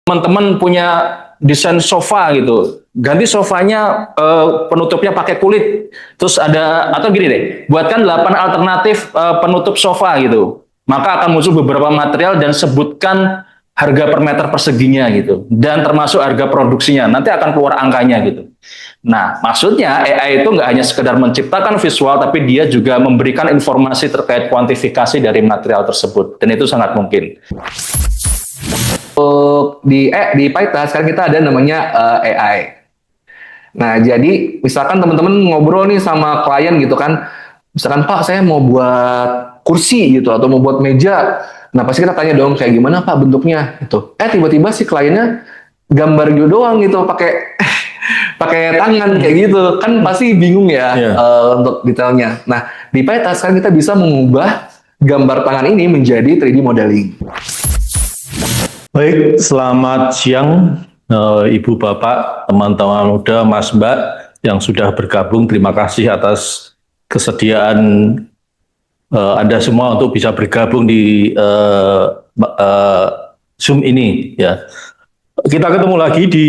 teman-teman punya desain sofa gitu, ganti sofanya penutupnya pakai kulit, terus ada atau gini deh, buatkan 8 alternatif penutup sofa gitu, maka akan muncul beberapa material dan sebutkan harga per meter perseginya gitu, dan termasuk harga produksinya, nanti akan keluar angkanya gitu. Nah, maksudnya AI itu nggak hanya sekedar menciptakan visual, tapi dia juga memberikan informasi terkait kuantifikasi dari material tersebut, dan itu sangat mungkin. Di Python sekarang kita ada namanya AI. Nah, jadi misalkan teman-teman ngobrol nih sama klien gitu kan, misalkan Pak saya mau buat kursi gitu atau mau buat meja. Nah, pasti kita tanya dong kayak gimana Pak bentuknya gitu. Tiba-tiba si kliennya gambar gitu doang gitu pakai pakai tangan kayak gitu. Kan pasti bingung ya untuk detailnya. Nah, di Python sekarang kita bisa mengubah gambar tangan ini menjadi 3D modeling. Baik, selamat siang Ibu Bapak, teman-teman muda, Mas Mbak yang sudah bergabung. Terima kasih atas kesediaan Anda semua untuk bisa bergabung di Zoom ini. Ya, kita ketemu lagi di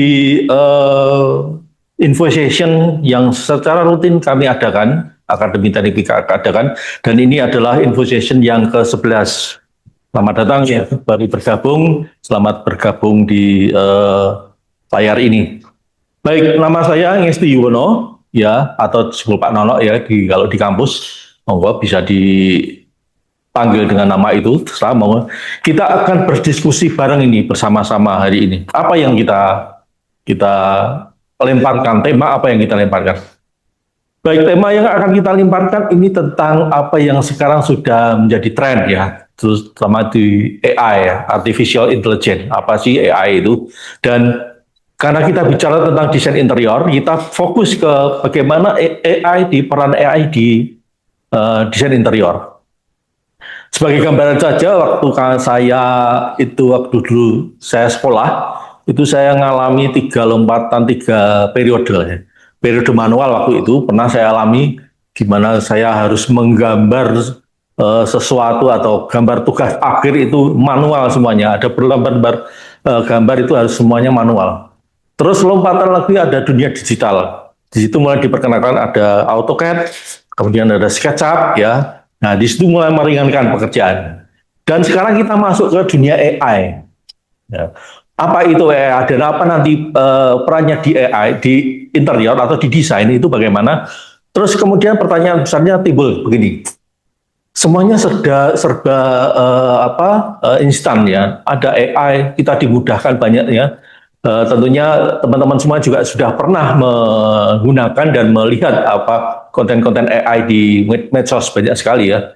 info session yang secara rutin kami adakan, Akademi Teknik PIK adakan, dan ini adalah info session yang ke-11. Selamat datang ya, baru bergabung. Selamat bergabung di layar ini. Baik, nama saya Ngesti Yuwono ya, atau disebut Pak Nono ya, kalau di kampus, monggo bisa dipanggil dengan nama itu. Terserah, kita akan berdiskusi bareng ini bersama-sama hari ini. Apa yang kita lemparkan, tema apa yang kita lemparkan? Baik, tema yang akan kita lemparkan ini tentang apa yang sekarang sudah menjadi tren ya, terutama di AI ya, Artificial Intelligence. Apa sih AI itu? Dan karena kita bicara tentang desain interior, kita fokus ke bagaimana peran AI di desain interior. Sebagai gambaran saja, waktu dulu saya sekolah, itu saya ngalami 3 lompatan, 3 periode ya. Periode manual waktu itu pernah saya alami, gimana saya harus menggambar sesuatu atau gambar tugas akhir itu manual semuanya, ada berlembar-lembar gambar itu harus semuanya manual. Terus lompatan lagi ada dunia digital, di situ mulai diperkenalkan ada AutoCAD, kemudian ada SketchUp ya. Nah, di situ mulai meringankan pekerjaan. Dan sekarang kita masuk ke dunia AI. Ya. Apa itu AI dan apa nanti perannya di AI di interior atau di desain itu bagaimana? Terus kemudian pertanyaan besarnya timbul begini. Semuanya serba instan ya. Ada AI, kita dimudahkan banyak ya. Tentunya teman-teman semua juga sudah pernah menggunakan dan melihat apa konten-konten AI di medsos banyak sekali ya.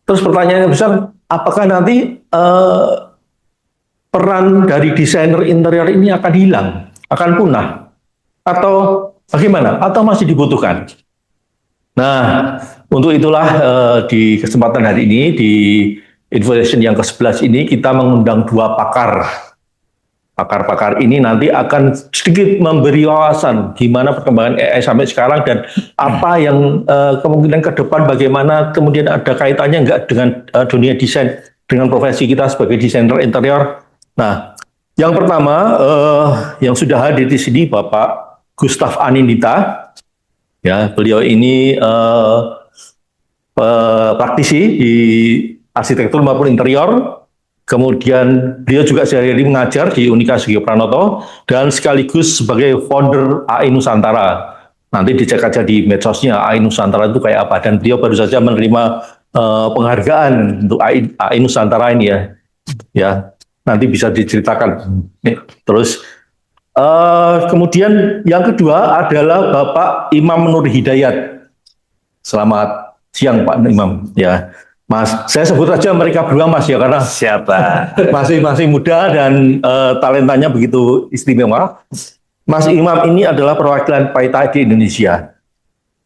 Terus pertanyaannya besar, apakah nanti peran dari desainer interior ini akan hilang, akan punah, atau bagaimana? Atau masih dibutuhkan? Nah, untuk itulah di kesempatan hari ini di info session yang ke-11 ini kita mengundang 2 pakar. Pakar-pakar ini nanti akan sedikit memberi wawasan gimana perkembangan AI sampai sekarang dan apa yang kemungkinan ke depan, bagaimana kemudian ada kaitannya enggak dengan dunia desain, dengan profesi kita sebagai desainer interior. Nah, yang pertama yang sudah hadir di sini Bapak Gustaf Anindita, ya beliau ini praktisi di arsitektur maupun interior. Kemudian beliau juga sehari-hari mengajar di Unika Sugiyo Pranoto dan sekaligus sebagai founder AI Nusantara. Nanti dicek aja di medsosnya AI Nusantara itu kayak apa. Dan beliau baru saja menerima penghargaan untuk AI Nusantara ini ya. Ya, nanti bisa diceritakan. Terus kemudian yang kedua adalah Bapak Imam Nur Hidayat. Selamat siang Pak Imam ya. Mas, saya sebut aja mereka berdua Mas ya karena siapa masih muda dan talentanya begitu istimewa. Mas Imam ini adalah perwakilan Python di Indonesia.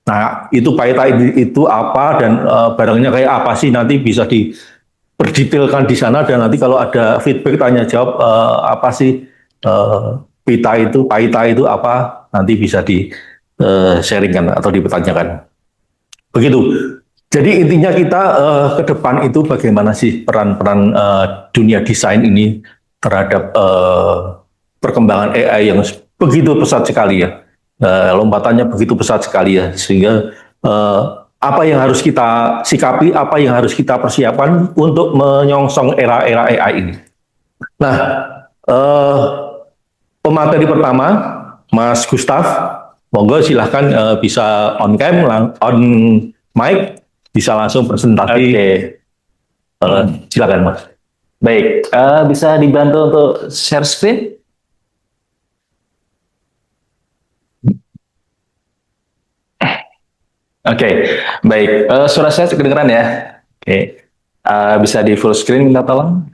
Nah, itu Python itu apa dan barangnya kayak apa sih, nanti bisa diperdetailkan di sana, dan nanti kalau ada feedback tanya jawab apa sih Python itu apa, nanti bisa di sharingkan atau dipertanyakan. Begitu. Jadi intinya kita ke depan itu bagaimana sih peran-peran dunia desain ini terhadap perkembangan AI yang begitu pesat sekali ya. Lompatannya begitu pesat sekali ya, sehingga apa yang harus kita sikapi, apa yang harus kita persiapkan untuk menyongsong era-era AI ini. Nah, eh, pemateri pertama, Mas Gustaf, monggo silahkan bisa on cam, on mic, bisa langsung presentasi. Silakan Mas. Baik, bisa dibantu untuk share screen? Oke, baik. Suara saya kedengeran ya? Oke. Bisa di full screen minta tolong?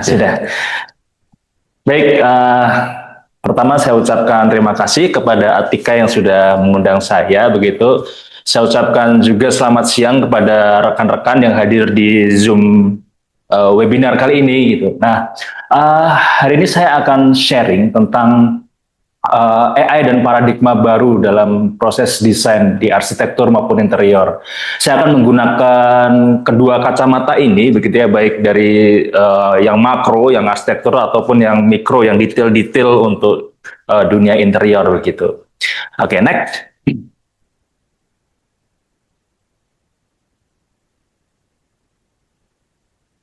Sudah. Baik, pertama saya ucapkan terima kasih kepada Atika yang sudah mengundang saya, begitu. Saya ucapkan juga selamat siang kepada rekan-rekan yang hadir di Zoom webinar kali ini, gitu. Nah, hari ini saya akan sharing tentang AI dan paradigma baru dalam proses desain di arsitektur maupun interior. Saya akan menggunakan kedua kacamata ini, begitu ya, baik dari yang makro, yang arsitektur, ataupun yang mikro, yang detail-detail untuk dunia interior, begitu. Oke, next.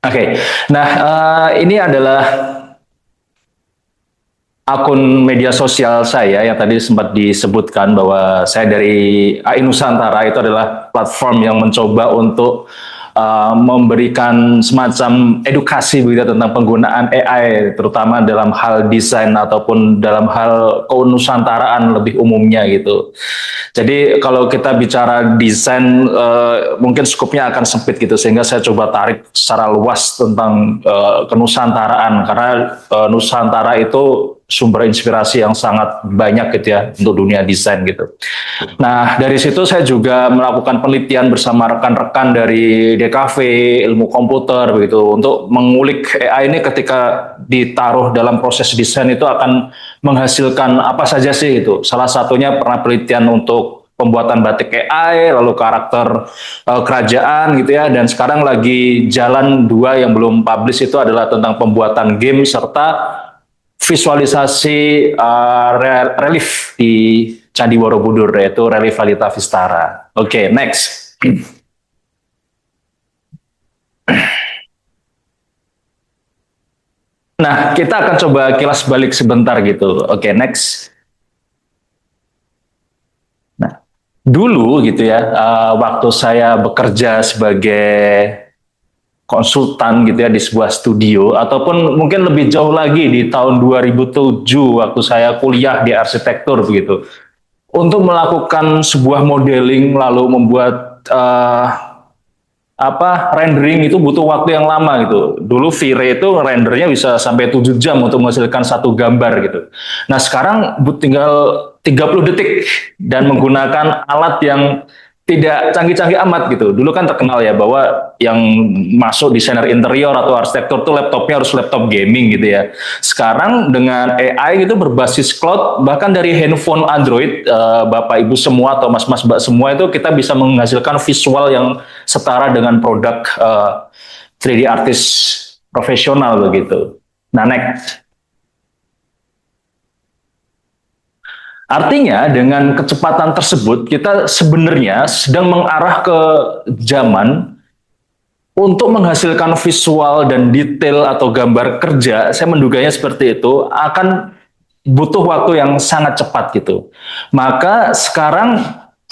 Oke, nah ini adalah akun media sosial saya yang tadi sempat disebutkan bahwa saya dari AI Nusantara. Itu adalah platform yang mencoba untuk memberikan semacam edukasi begitu tentang penggunaan AI, terutama dalam hal desain ataupun dalam hal kenusantaraan lebih umumnya gitu. Jadi kalau kita bicara desain, mungkin skupnya akan sempit gitu, sehingga saya coba tarik secara luas tentang kenusantaraan, karena Nusantara itu sumber inspirasi yang sangat banyak gitu ya untuk dunia desain gitu. Nah, dari situ saya juga melakukan penelitian bersama rekan-rekan dari DKV, ilmu komputer begitu, untuk mengulik AI ini ketika ditaruh dalam proses desain itu akan menghasilkan apa saja sih itu. Salah satunya pernah penelitian untuk pembuatan batik AI, lalu karakter kerajaan gitu ya, dan sekarang lagi jalan dua yang belum publish itu adalah tentang pembuatan game serta visualisasi relief di Candi Borobudur, yaitu relief Lita Vistara. Oke, next. Nah, kita akan coba kilas balik sebentar gitu. Oke, next. Nah, dulu gitu ya, waktu saya bekerja sebagai konsultan gitu ya di sebuah studio, ataupun mungkin lebih jauh lagi di tahun 2007 waktu saya kuliah di arsitektur begitu, untuk melakukan sebuah modeling lalu membuat rendering itu butuh waktu yang lama gitu. Dulu V-Ray itu rendernya bisa sampai 7 jam untuk menghasilkan satu gambar gitu. Nah, sekarang tinggal 30 detik dan menggunakan alat yang tidak canggih-canggih amat gitu. Dulu kan terkenal ya bahwa yang masuk desainer interior atau arsitektur tuh laptopnya harus laptop gaming gitu ya. Sekarang dengan AI itu berbasis cloud, bahkan dari handphone Android, Bapak Ibu semua atau Mas-Mas Mbak semua itu kita bisa menghasilkan visual yang setara dengan produk 3D artist profesional begitu. Nah, next. Artinya dengan kecepatan tersebut kita sebenarnya sedang mengarah ke zaman untuk menghasilkan visual dan detail atau gambar kerja. Saya menduganya seperti itu akan butuh waktu yang sangat cepat gitu. Maka sekarang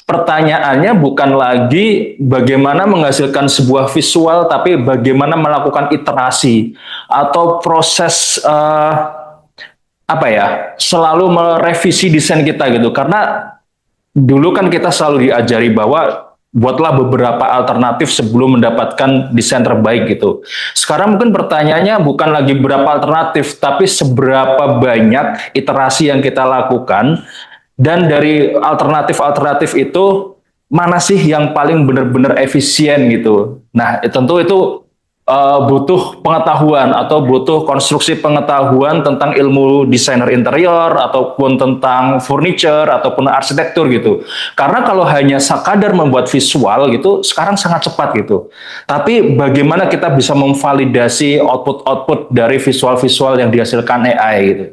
pertanyaannya bukan lagi bagaimana menghasilkan sebuah visual, tapi bagaimana melakukan iterasi atau proses selalu merevisi desain kita gitu. Karena dulu kan kita selalu diajari bahwa buatlah beberapa alternatif sebelum mendapatkan desain terbaik gitu. Sekarang mungkin pertanyaannya bukan lagi berapa alternatif, tapi seberapa banyak iterasi yang kita lakukan, dan dari alternatif-alternatif itu mana sih yang paling benar-benar efisien gitu. Nah, tentu itu butuh pengetahuan atau butuh konstruksi pengetahuan tentang ilmu desainer interior ataupun tentang furniture ataupun arsitektur gitu. Karena kalau hanya sekadar membuat visual gitu sekarang sangat cepat gitu. Tapi bagaimana kita bisa memvalidasi output-output dari visual-visual yang dihasilkan AI gitu.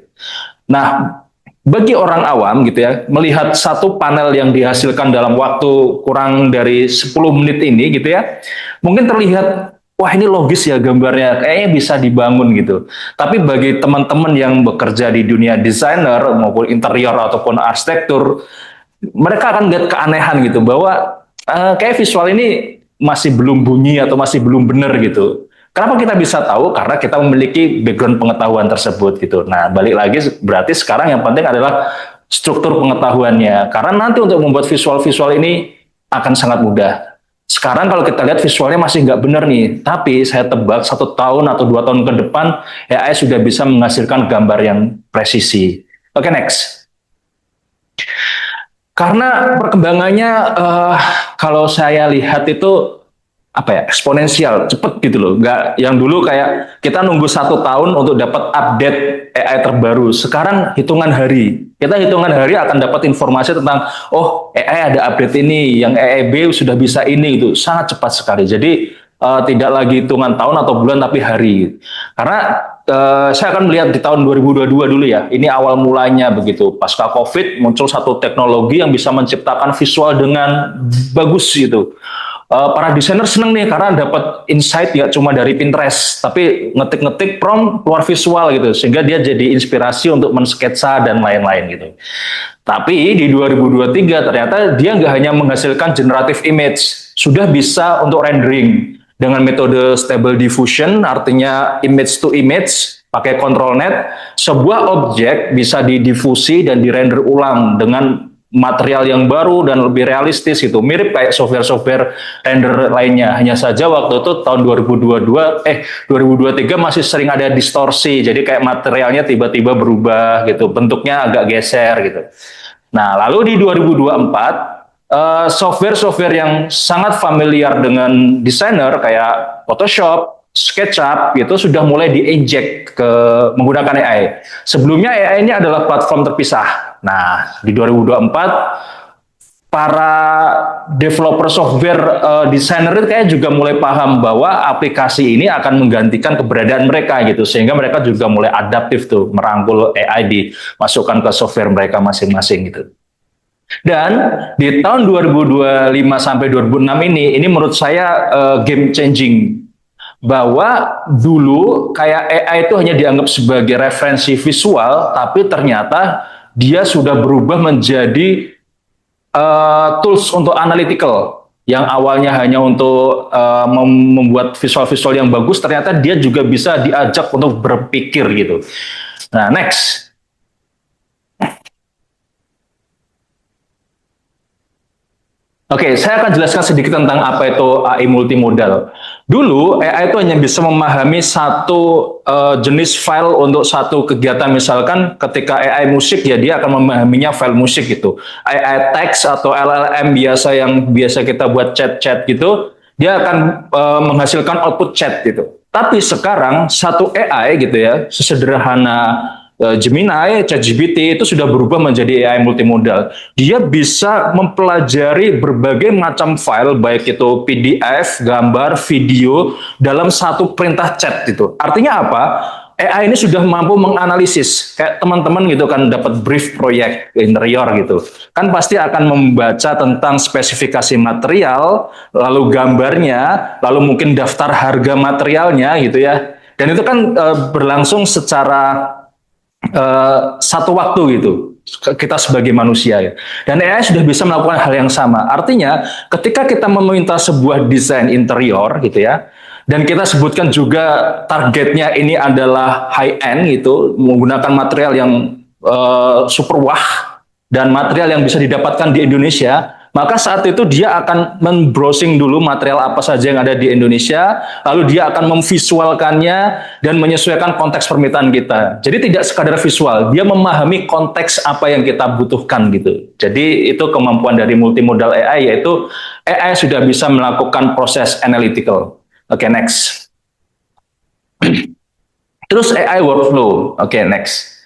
Nah, bagi orang awam gitu ya, melihat satu panel yang dihasilkan dalam waktu kurang dari 10 menit ini gitu ya, mungkin terlihat, wah ini logis ya gambarnya, kayaknya bisa dibangun gitu. Tapi bagi teman-teman yang bekerja di dunia desainer maupun interior ataupun arsitektur, mereka akan lihat keanehan gitu, bahwa kayak visual ini masih belum bunyi atau masih belum benar gitu. Kenapa kita bisa tahu? Karena kita memiliki background pengetahuan tersebut gitu. Nah, balik lagi berarti sekarang yang penting adalah struktur pengetahuannya. Karena nanti untuk membuat visual-visual ini akan sangat mudah. Sekarang kalau kita lihat visualnya masih nggak benar nih, tapi saya tebak 1 tahun atau 2 tahun ke depan AI sudah bisa menghasilkan gambar yang presisi. Oke, next. Karena perkembangannya kalau saya lihat itu apa ya, eksponensial, cepet gitu loh. Nggak yang dulu kayak kita nunggu 1 tahun untuk dapat update AI terbaru. Sekarang hitungan hari. Kita hitungan hari akan dapat informasi tentang, oh AI ada update ini, yang EEB sudah bisa ini, itu sangat cepat sekali. Jadi tidak lagi hitungan tahun atau bulan tapi hari. Karena saya akan melihat di tahun 2022 dulu ya. Ini awal mulanya begitu. Pasca COVID muncul satu teknologi yang bisa menciptakan visual dengan bagus gitu. Para desainer seneng nih karena dapat insight ya cuma dari Pinterest, tapi ngetik-ngetik prompt keluar visual gitu, sehingga dia jadi inspirasi untuk mensketsa dan lain-lain gitu. Tapi di 2023 ternyata dia nggak hanya menghasilkan generative image, sudah bisa untuk rendering dengan metode stable diffusion, artinya image to image, pakai control net, sebuah objek bisa didifusi dan dirender ulang dengan material yang baru dan lebih realistis gitu, mirip kayak software-software render lainnya. Hanya saja waktu itu tahun 2023 masih sering ada distorsi, jadi kayak materialnya tiba-tiba berubah gitu, bentuknya agak geser gitu. Nah, lalu di 2024 software-software yang sangat familiar dengan desainer kayak Photoshop, SketchUp gitu sudah mulai di-inject ke menggunakan AI. Sebelumnya AI ini adalah platform terpisah. Nah, di 2024 para developer software desainer itu kayak juga mulai paham bahwa aplikasi ini akan menggantikan keberadaan mereka gitu, sehingga mereka juga mulai adaptif tuh merangkul AI dimasukkan ke software mereka masing-masing gitu. Dan di tahun 2025 sampai 2026 ini menurut saya game changing, bahwa dulu kayak AI itu hanya dianggap sebagai referensi visual, tapi ternyata dia sudah berubah menjadi tools untuk analytical, yang awalnya hanya untuk membuat visual-visual yang bagus, ternyata dia juga bisa diajak untuk berpikir gitu. Nah, next. Oke, saya akan jelaskan sedikit tentang apa itu AI multimodal. Dulu, AI itu hanya bisa memahami satu jenis file untuk satu kegiatan. Misalkan ketika AI musik, ya dia akan memahaminya file musik gitu. AI teks atau LLM biasa yang biasa kita buat chat-chat gitu, dia akan menghasilkan output chat gitu. Tapi sekarang, satu AI gitu ya, sesederhana Gemini, ChatGPT itu sudah berubah menjadi AI multimodal. Dia bisa mempelajari berbagai macam file, baik itu PDF, gambar, video, dalam satu perintah chat gitu. Artinya apa? AI ini sudah mampu menganalisis, kayak teman-teman gitu kan dapat brief proyek interior gitu. Kan pasti akan membaca tentang spesifikasi material, lalu gambarnya, lalu mungkin daftar harga materialnya gitu ya. Dan itu kan berlangsung secara satu waktu gitu, kita sebagai manusia ya. Dan AI sudah bisa melakukan hal yang sama. Artinya ketika kita meminta sebuah desain interior gitu ya, dan kita sebutkan juga targetnya ini adalah high end gitu, menggunakan material yang super wah dan material yang bisa didapatkan di Indonesia, maka saat itu dia akan men-browsing dulu material apa saja yang ada di Indonesia, lalu dia akan memvisualkannya dan menyesuaikan konteks permintaan kita. Jadi tidak sekadar visual, dia memahami konteks apa yang kita butuhkan gitu. Jadi itu kemampuan dari multimodal AI, yaitu AI sudah bisa melakukan proses analytical. Oke, next. Terus AI workflow. Oke, next.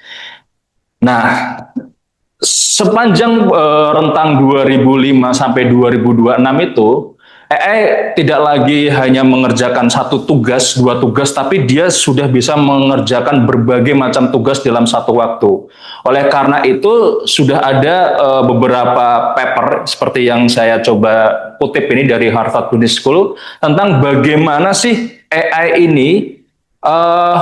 Nah, sepanjang rentang 2005 sampai 2026 itu, AI tidak lagi hanya mengerjakan satu tugas, dua tugas, tapi dia sudah bisa mengerjakan berbagai macam tugas dalam satu waktu. Oleh karena itu, sudah ada beberapa paper seperti yang saya coba kutip ini dari Harvard Business School tentang bagaimana sih AI ini eh,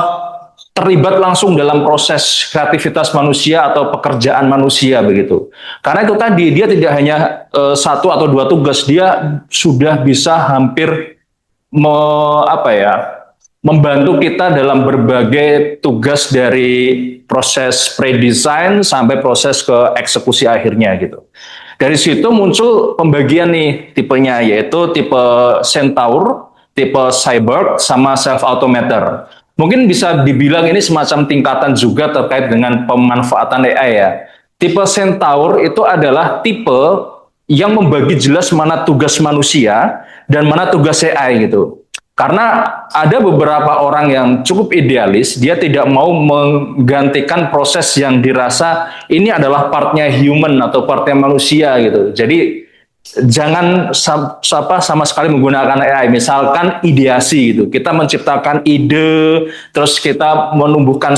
terlibat langsung dalam proses kreativitas manusia atau pekerjaan manusia begitu. Karena itu tadi dia tidak hanya satu atau dua tugas, dia sudah bisa hampir membantu kita dalam berbagai tugas dari proses pre-design sampai proses ke eksekusi akhirnya gitu. Dari situ muncul pembagian nih tipenya, yaitu tipe Centaur, tipe Cyborg, sama Self-Automator. Mungkin bisa dibilang ini semacam tingkatan juga terkait dengan pemanfaatan AI ya. Tipe Centaur itu adalah tipe yang membagi jelas mana tugas manusia dan mana tugas AI gitu. Karena ada beberapa orang yang cukup idealis, dia tidak mau menggantikan proses yang dirasa ini adalah partnya human atau partnya manusia gitu. Jadi jangan sama sekali menggunakan AI. Misalkan ideasi gitu, kita menciptakan ide, terus kita menumbuhkan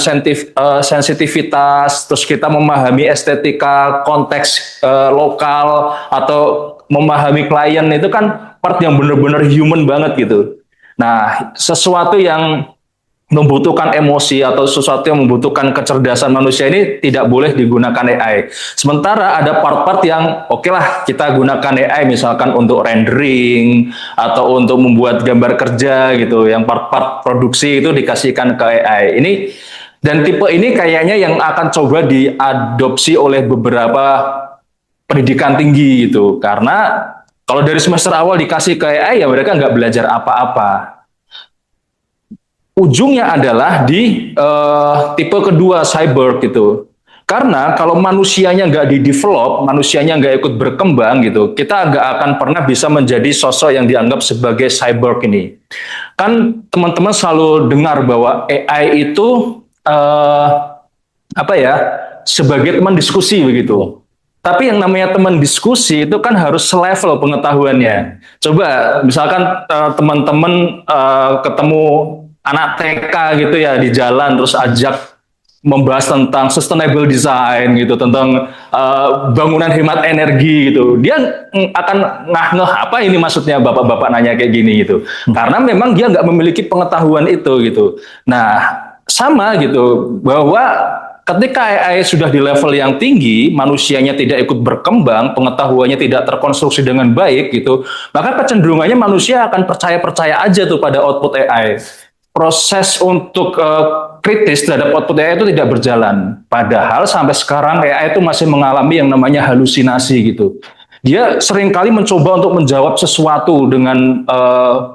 sensitivitas, terus kita memahami estetika konteks lokal atau memahami klien, itu kan part yang benar-benar human banget gitu. Nah, sesuatu yang membutuhkan emosi atau sesuatu yang membutuhkan kecerdasan manusia ini tidak boleh digunakan AI. Sementara ada part-part yang oke lah kita gunakan AI misalkan untuk rendering atau untuk membuat gambar kerja gitu, yang part-part produksi itu dikasihkan ke AI. Ini dan tipe ini kayaknya yang akan coba diadopsi oleh beberapa pendidikan tinggi gitu, karena kalau dari semester awal dikasih ke AI ya mereka nggak belajar apa-apa. Ujungnya adalah di tipe kedua cyborg gitu. Karena kalau manusianya nggak di-develop, manusianya nggak ikut berkembang gitu, kita nggak akan pernah bisa menjadi sosok yang dianggap sebagai cyborg ini. Kan teman-teman selalu dengar bahwa AI itu sebagai teman diskusi begitu. Tapi yang namanya teman diskusi itu kan harus selevel pengetahuannya. Coba misalkan teman-teman ketemu anak TK gitu ya di jalan, terus ajak membahas tentang sustainable design gitu, tentang bangunan hemat energi gitu. Dia akan ngeh apa ini maksudnya bapak-bapak nanya kayak gini gitu. Karena memang dia nggak memiliki pengetahuan itu gitu. Nah, sama gitu bahwa ketika AI sudah di level yang tinggi, manusianya tidak ikut berkembang, pengetahuannya tidak terkonstruksi dengan baik gitu, maka kecenderungannya manusia akan percaya-percaya aja tuh pada output AI. Proses untuk kritis terhadap output AI itu tidak berjalan. Padahal sampai sekarang AI itu masih mengalami yang namanya halusinasi gitu. Dia seringkali mencoba untuk menjawab sesuatu dengan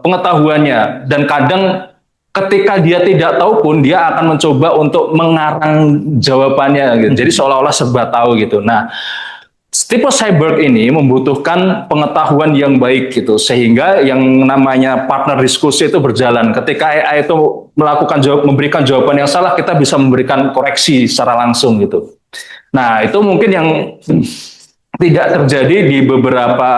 pengetahuannya, dan kadang ketika dia tidak tahu pun dia akan mencoba untuk mengarang jawabannya gitu. Jadi seolah-olah serba tahu gitu. Nah, tipe cyborg ini membutuhkan pengetahuan yang baik gitu, sehingga yang namanya partner diskusi itu berjalan. Ketika AI itu memberikan jawaban yang salah, kita bisa memberikan koreksi secara langsung gitu. Nah, itu mungkin yang tidak terjadi di beberapa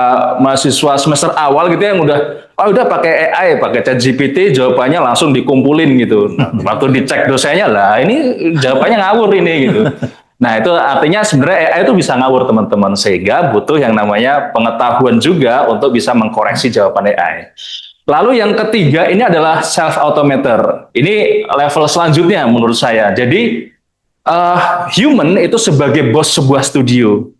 mahasiswa semester awal gitu yang udah pakai AI, pakai ChatGPT, jawabannya langsung dikumpulin gitu. Nah, waktu dicek dosennya lah, ini jawabannya ngawur ini gitu. Nah, itu artinya sebenarnya AI itu bisa ngawur teman-teman, sehingga butuh yang namanya pengetahuan juga untuk bisa mengkoreksi jawaban AI. Lalu yang ketiga ini adalah self-automator. Ini level selanjutnya menurut saya. Jadi human itu sebagai bos sebuah studio.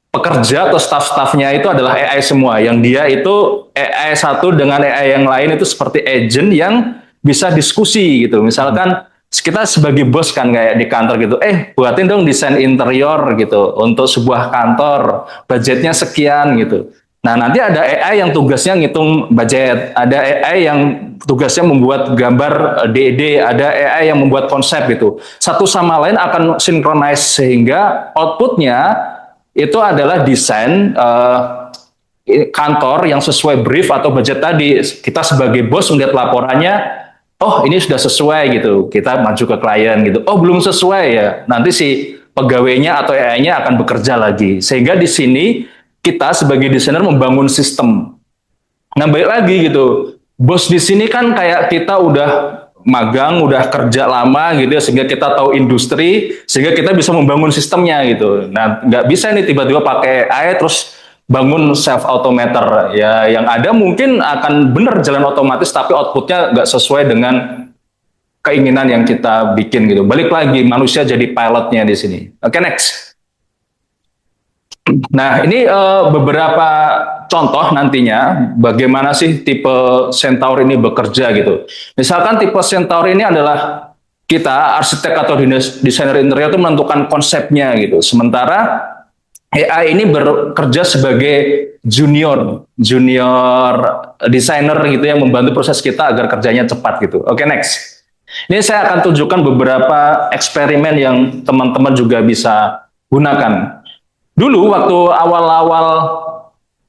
Pekerja atau staff-staffnya itu adalah AI semua. Yang dia itu AI satu dengan AI yang lain itu seperti agent yang bisa diskusi gitu. Misalkan kita sebagai bos kan kayak di kantor gitu, buatin dong desain interior gitu untuk sebuah kantor, budgetnya sekian gitu. Nah, nanti ada AI yang tugasnya ngitung budget, ada AI yang tugasnya membuat gambar DED, ada AI yang membuat konsep gitu. Satu sama lain akan synchronize sehingga outputnya itu adalah desain kantor yang sesuai brief atau budget tadi. Kita sebagai bos melihat laporannya, oh ini sudah sesuai gitu, kita maju ke klien gitu. Oh belum sesuai ya, nanti si pegawainya atau AI-nya akan bekerja lagi. Sehingga di sini kita sebagai desainer membangun sistem. Nah balik lagi gitu, bos di sini kan kayak kita udah magang, udah kerja lama gitu ya, sehingga kita tahu industri, sehingga kita bisa membangun sistemnya gitu. Nah nggak bisa nih tiba-tiba pakai AI terus bangun self automator ya, yang ada mungkin akan benar jalan otomatis tapi outputnya nggak sesuai dengan keinginan yang kita bikin gitu. Balik lagi manusia jadi pilotnya di sini. Oke, next. Nah, ini beberapa contoh nantinya bagaimana sih tipe Centaur ini bekerja gitu. Misalkan tipe Centaur ini adalah kita arsitek atau desainer interior itu menentukan konsepnya gitu. Sementara AI ini bekerja sebagai junior desainer gitu yang membantu proses kita agar kerjanya cepat gitu. Oke, next. Ini saya akan tunjukkan beberapa eksperimen yang teman-teman juga bisa gunakan. Dulu waktu awal-awal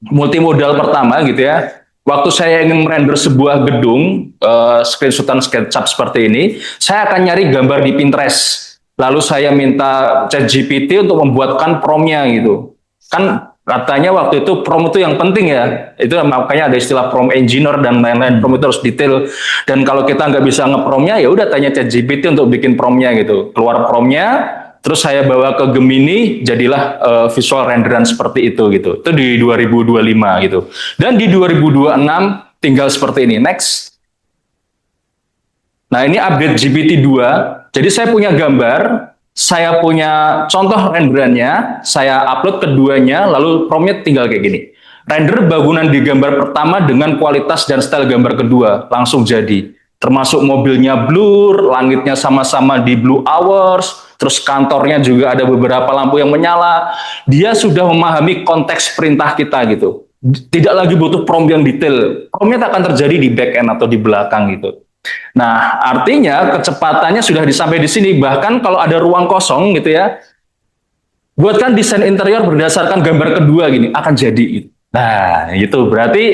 multimodal pertama gitu ya, waktu saya ingin merender sebuah gedung, screenshotan SketchUp seperti ini, saya akan nyari gambar di Pinterest. Lalu saya minta ChatGPT untuk membuatkan prompt-nya gitu. Kan katanya waktu itu prompt itu yang penting ya. Itu makanya ada istilah prompt engineer dan lain-lain. Prompt itu harus detail. Dan kalau kita nggak bisa nge-prompt-nya, ya udah tanya ChatGPT untuk bikin prompt-nya gitu. Keluar prompt-nya, terus saya bawa ke Gemini, jadilah visual renderan seperti itu gitu. Itu di 2025 gitu. Dan di 2026 tinggal seperti ini. Next. Nah, ini update GPT-2. Jadi saya punya gambar, saya punya contoh renderannya, saya upload keduanya, lalu promptnya tinggal kayak gini. Render bangunan di gambar pertama dengan kualitas dan style gambar kedua, langsung jadi. Termasuk mobilnya blur, langitnya sama-sama di blue hours, terus kantornya juga ada beberapa lampu yang menyala. Dia sudah memahami konteks perintah kita gitu. Tidak lagi butuh prompt yang detail. Promptnya akan terjadi di back end atau di belakang gitu. Nah, artinya kecepatannya sudah sampai di sini. Bahkan kalau ada ruang kosong gitu ya, buatkan desain interior berdasarkan gambar kedua gini, akan jadi. Nah, itu berarti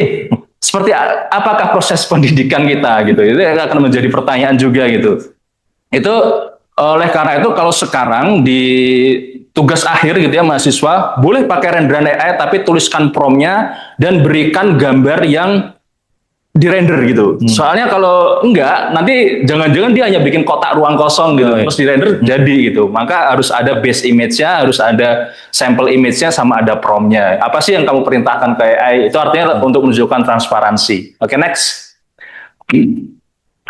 seperti apakah proses pendidikan kita gitu. Itu akan menjadi pertanyaan juga gitu. Itu oleh karena itu kalau sekarang di tugas akhir gitu ya mahasiswa, boleh pakai renderan AI tapi tuliskan prompt-nya dan berikan gambar yang di render gitu. Soalnya kalau enggak, nanti jangan-jangan dia hanya bikin kotak ruang kosong gitu, terus di render jadi gitu. Maka harus ada base image-nya, harus ada sampel image-nya, sama ada prompt-nya. Apa sih yang kamu perintahkan ke AI? Itu artinya untuk menunjukkan transparansi. Oke, next.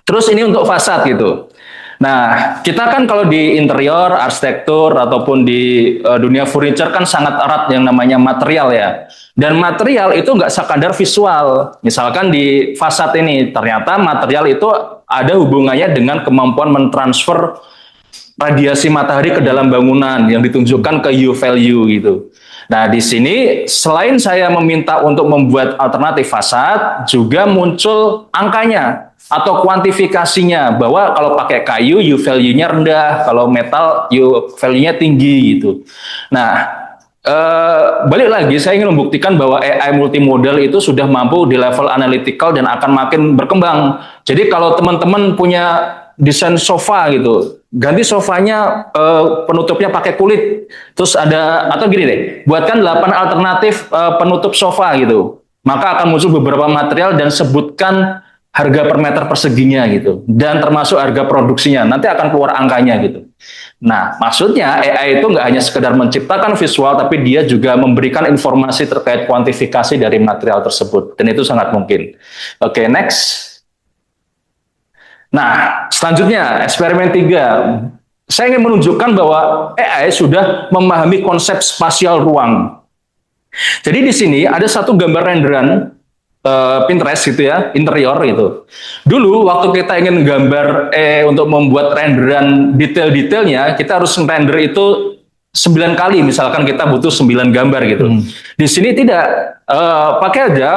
Terus ini untuk fasad gitu. Nah, kita kan kalau di interior, arsitektur, ataupun di dunia furniture kan sangat erat yang namanya material ya. Dan material itu nggak sekadar visual. Misalkan di fasad ini, ternyata material itu ada hubungannya dengan kemampuan mentransfer radiasi matahari ke dalam bangunan yang ditunjukkan ke U value gitu. Nah, di sini selain saya meminta untuk membuat alternatif fasad, juga muncul angkanya atau kuantifikasinya bahwa kalau pakai kayu U value-nya rendah, kalau metal U value-nya tinggi gitu. Nah, balik lagi saya ingin membuktikan bahwa AI multimodal itu sudah mampu di level analytical dan akan makin berkembang. Jadi kalau teman-teman punya desain sofa gitu, ganti sofanya penutupnya pakai kulit, terus ada, atau gini deh, buatkan 8 alternatif penutup sofa gitu, maka akan muncul beberapa material dan sebutkan harga per meter perseginya gitu, dan termasuk harga produksinya, nanti akan keluar angkanya gitu. Nah, maksudnya AI itu nggak hanya sekedar menciptakan visual, tapi dia juga memberikan informasi terkait kuantifikasi dari material tersebut, dan itu sangat mungkin. Oke, next. Nah, selanjutnya eksperimen 3. Saya ingin menunjukkan bahwa AI sudah memahami konsep spasial ruang. Jadi di sini ada satu gambar renderan Pinterest gitu ya, interior gitu. Dulu waktu kita ingin gambar untuk membuat renderan detail-detailnya, kita harus render itu 9 kali, misalkan kita butuh 9 gambar gitu. Di sini tidak, pakai aja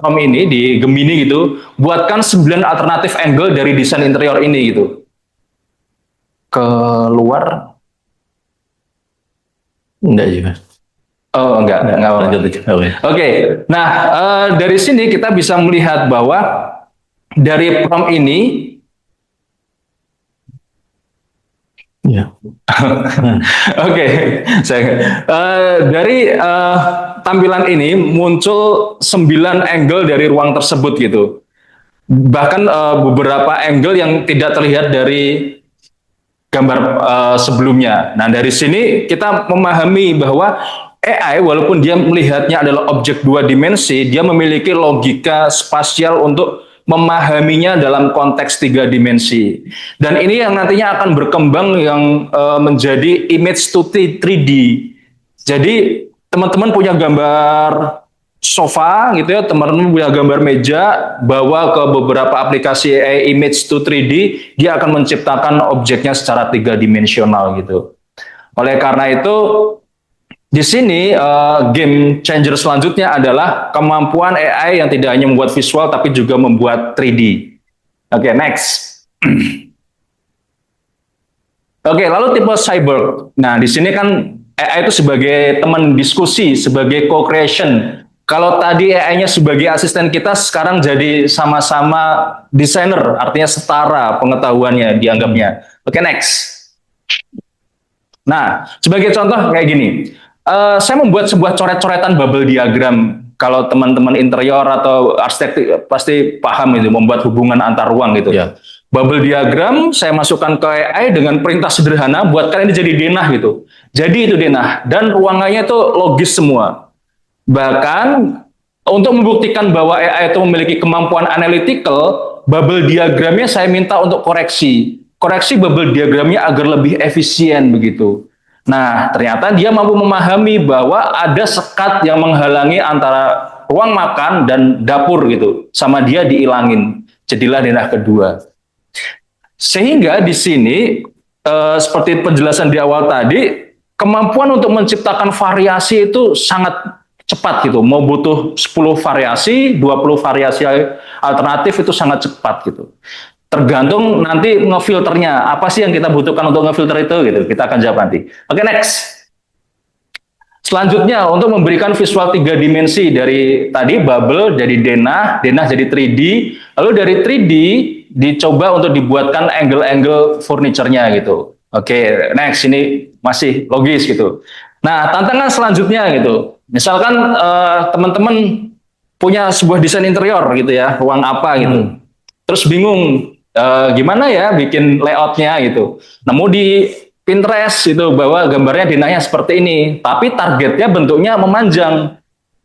prompt ini di Gemini gitu, buatkan 9 alternatif angle dari desain interior ini gitu. Keluar? Enggak juga. Oh, enggak Lanjut aja. Oke. Nah, dari sini kita bisa melihat bahwa dari prompt ini Ya. Oke, dari tampilan ini muncul 9 angle dari ruang tersebut gitu. Bahkan beberapa angle yang tidak terlihat dari gambar sebelumnya. Nah, dari sini kita memahami bahwa AI walaupun dia melihatnya adalah objek 2 dimensi, dia memiliki logika spasial untuk memahaminya dalam konteks 3 dimensi. Dan ini yang nantinya akan berkembang yang menjadi image to 3D. Jadi teman-teman punya gambar sofa gitu ya, teman-teman punya gambar meja, bawa ke beberapa aplikasi AI image to 3D, dia akan menciptakan objeknya secara 3 dimensional gitu. Oleh karena itu, di sini game changer selanjutnya adalah kemampuan AI yang tidak hanya membuat visual tapi juga membuat 3D. Oke, next. Oke, lalu tipe cyborg. Nah, di sini kan AI itu sebagai teman diskusi, sebagai co-creation. Kalau tadi AI-nya sebagai asisten kita, sekarang jadi sama-sama desainer, artinya setara pengetahuannya dianggapnya. Oke, next. Nah, sebagai contoh kayak gini. Saya membuat sebuah coret-coretan bubble diagram. Kalau teman-teman interior atau arsitek pasti paham itu, membuat hubungan antar ruang gitu. Ya. Bubble diagram saya masukkan ke AI dengan perintah sederhana, buatkan ini jadi denah gitu. Jadi itu denah dan ruangannya itu logis semua. Bahkan untuk membuktikan bahwa AI itu memiliki kemampuan analytical, bubble diagramnya saya minta untuk koreksi. Koreksi bubble diagramnya agar lebih efisien begitu. Nah, ternyata dia mampu memahami bahwa ada sekat yang menghalangi antara ruang makan dan dapur gitu. Sama dia diilangin. Jadilah denah kedua. Sehingga di sini seperti penjelasan di awal tadi, kemampuan untuk menciptakan variasi itu sangat cepat gitu. Mau butuh 10 variasi, 20 variasi alternatif itu sangat cepat gitu. Tergantung nanti ngefilternya, apa sih yang kita butuhkan untuk ngefilter itu gitu. Kita akan jawab nanti. Oke, next. Selanjutnya untuk memberikan visual 3 dimensi dari tadi bubble jadi denah, denah jadi 3D, lalu dari 3D dicoba untuk dibuatkan angle-angle furniture-nya gitu. Oke, next, ini masih logis gitu. Nah, tantangan selanjutnya gitu. Misalkan teman-teman punya sebuah desain interior gitu ya, ruang apa gitu. Terus bingung gimana ya bikin layoutnya gitu. Nemu di Pinterest itu bahwa gambarnya denahnya seperti ini, tapi targetnya bentuknya memanjang.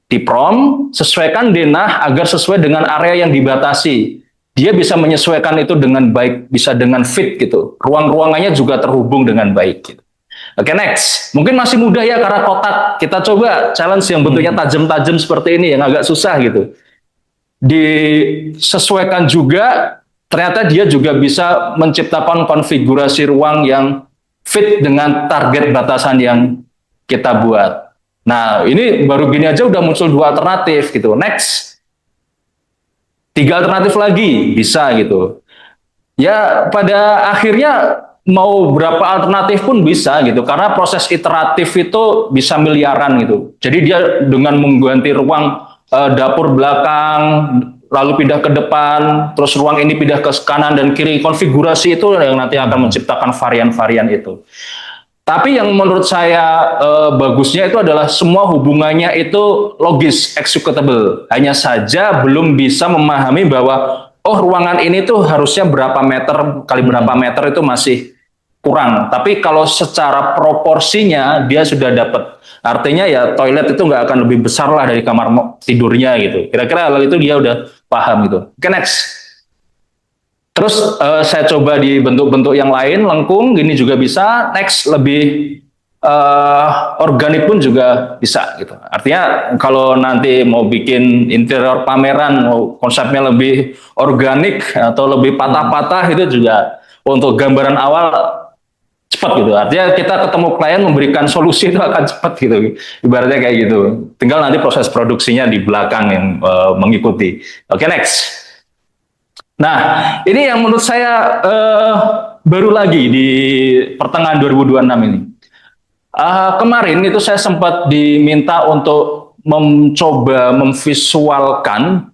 Di prompt, sesuaikan denah agar sesuai dengan area yang dibatasi. Dia bisa menyesuaikan itu dengan baik, bisa dengan fit gitu. Ruang-ruangannya juga terhubung dengan baik gitu. Oke, next. Mungkin masih mudah ya karena kotak. Kita coba challenge yang bentuknya tajam-tajam seperti ini yang agak susah gitu. Disesuaikan juga, ternyata dia juga bisa menciptakan konfigurasi ruang yang fit dengan target batasan yang kita buat. Nah, ini baru gini aja udah muncul 2 alternatif gitu. Next. 3 alternatif lagi bisa gitu. Ya, pada akhirnya mau berapa alternatif pun bisa gitu. Karena proses iteratif itu bisa miliaran gitu. Jadi dia dengan mengganti ruang dapur belakang, lalu pindah ke depan, terus ruang ini pindah ke kanan dan kiri, konfigurasi itu yang nanti akan menciptakan varian-varian itu. Tapi yang menurut saya bagusnya itu adalah semua hubungannya itu logis, executable. Hanya saja belum bisa memahami bahwa oh ruangan ini tuh harusnya berapa meter kali berapa meter itu masih kurang. Tapi kalau secara proporsinya dia sudah dapat. Artinya ya toilet itu nggak akan lebih besar lah dari kamar tidurnya gitu. Kira-kira hal itu dia udah paham gitu. Oke, next. Terus saya coba di bentuk-bentuk yang lain, lengkung, gini juga bisa. Next, lebih organik pun juga bisa gitu. Artinya kalau nanti mau bikin interior pameran, mau konsepnya lebih organik atau lebih patah-patah itu juga untuk gambaran awal cepat gitu. Artinya kita ketemu klien memberikan solusi itu akan cepat gitu. Ibaratnya kayak gitu. Tinggal nanti proses produksinya di belakang yang mengikuti. Oke, next. Nah, ini yang menurut saya baru lagi di pertengahan 2026 ini. Kemarin itu saya sempat diminta untuk mencoba memvisualkan.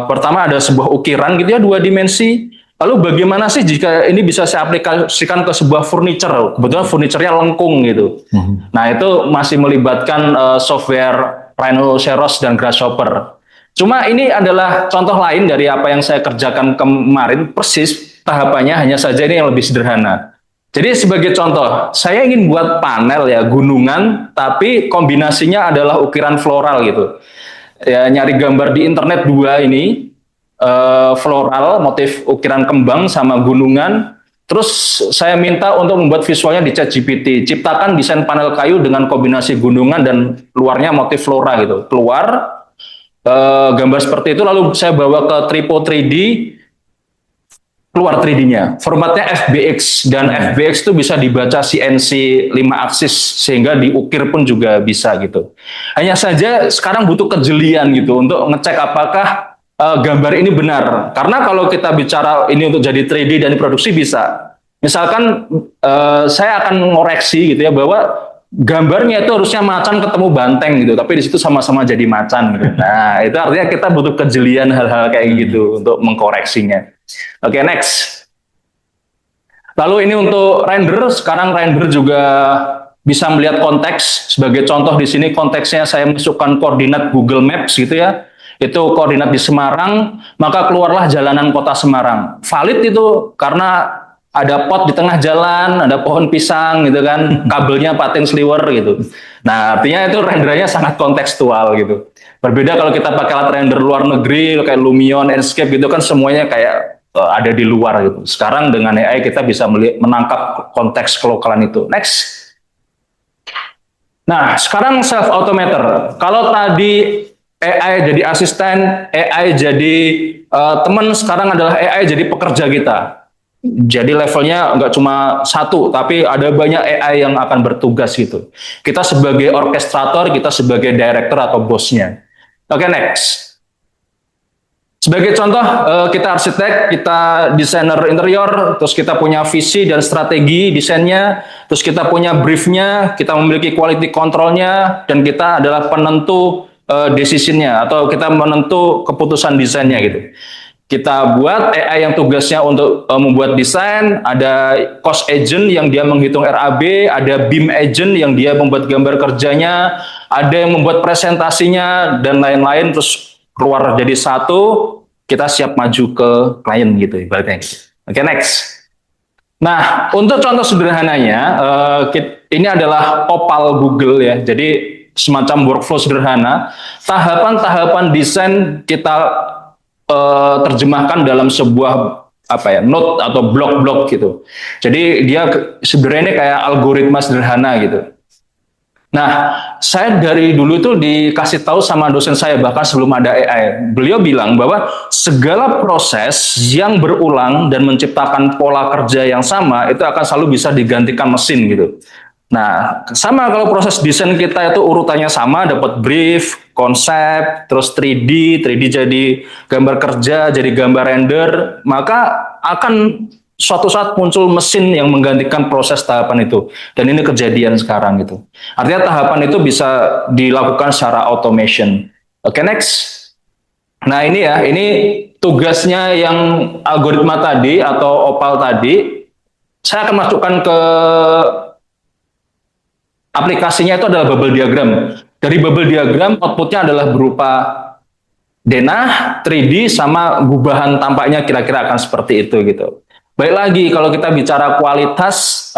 Pertama ada sebuah ukiran gitu ya 2 dimensi. Lalu bagaimana sih jika ini bisa saya aplikasikan ke sebuah furniture? Kebetulan furniture-nya lengkung gitu. Nah, itu masih melibatkan software Rhinoceros dan Grasshopper. Cuma ini adalah contoh lain dari apa yang saya kerjakan kemarin, persis tahapannya, hanya saja ini yang lebih sederhana. Jadi sebagai contoh, saya ingin buat panel ya, gunungan, tapi kombinasinya adalah ukiran floral gitu. Ya, nyari gambar di internet dua ini, floral, motif ukiran kembang sama gunungan. Terus saya minta untuk membuat visualnya di ChatGPT. Ciptakan desain panel kayu dengan kombinasi gunungan dan luarnya motif flora gitu. Keluar gambar seperti itu, lalu saya bawa ke Tripo 3D, keluar 3D-nya. Formatnya FBX, dan FBX itu bisa dibaca CNC 5 aksis, sehingga diukir pun juga bisa gitu. Hanya saja sekarang butuh kejelian gitu, untuk ngecek apakah gambar ini benar. Karena kalau kita bicara ini untuk jadi 3D dan diproduksi bisa. Misalkan saya akan ngoreksi gitu ya, bahwa gambarnya itu harusnya macan ketemu banteng gitu, tapi di situ sama-sama jadi macan gitu. Nah, itu artinya kita butuh kejelian hal-hal kayak gitu untuk mengkoreksinya. Oke, next. Lalu ini untuk render, sekarang render juga bisa melihat konteks. Sebagai contoh di sini konteksnya saya masukkan koordinat Google Maps gitu ya. Itu koordinat di Semarang, maka keluarlah jalanan kota Semarang. Valid itu karena ada pot di tengah jalan, ada pohon pisang gitu kan, kabelnya patin sliwer gitu. Nah, artinya itu renderannya sangat kontekstual gitu. Berbeda kalau kita pakai alat render luar negeri kayak Lumion, Enscape gitu kan, semuanya kayak ada di luar gitu. Sekarang dengan AI kita bisa menangkap konteks kelokalan itu. Next. Nah, sekarang self automator. Kalau tadi AI jadi asisten, AI jadi teman, sekarang adalah AI jadi pekerja kita. Jadi levelnya nggak cuma satu, tapi ada banyak AI yang akan bertugas gitu. Kita sebagai orkestrator, kita sebagai director atau bosnya. Oke, next. Sebagai contoh, kita arsitek, kita desainer interior, terus kita punya visi dan strategi desainnya, terus kita punya briefnya, kita memiliki quality controlnya, dan kita adalah penentu decisionnya, atau kita menentu keputusan desainnya gitu. Kita buat AI yang tugasnya untuk membuat desain, ada cost agent yang dia menghitung RAB, ada BIM agent yang dia membuat gambar kerjanya, ada yang membuat presentasinya, dan lain-lain, terus keluar jadi satu, kita siap maju ke klien gitu ibaratnya. Oke, next. Nah, untuk contoh sederhananya, ini adalah Opal Google ya, jadi semacam workflow sederhana, tahapan-tahapan desain kita terjemahkan dalam sebuah note atau blok-blok gitu. Jadi dia sebenarnya ini kayak algoritma sederhana gitu. Nah, saya dari dulu itu dikasih tahu sama dosen saya, bahkan sebelum ada AI. Beliau bilang bahwa segala proses yang berulang dan menciptakan pola kerja yang sama itu akan selalu bisa digantikan mesin gitu. Nah, sama kalau proses desain kita itu urutannya sama, dapat brief, konsep, terus 3D jadi gambar kerja, jadi gambar render, maka akan suatu saat muncul mesin yang menggantikan proses tahapan itu. Dan ini kejadian sekarang gitu. Artinya tahapan itu bisa dilakukan secara automation. Oke, next. Nah, ini ya, ini tugasnya yang algoritma tadi atau Opal tadi. Saya akan masukkan ke aplikasinya, itu adalah bubble diagram. Dari bubble diagram outputnya adalah berupa denah, 3D, sama gubahan tampaknya kira-kira akan seperti itu gitu. Baik lagi, kalau kita bicara kualitas,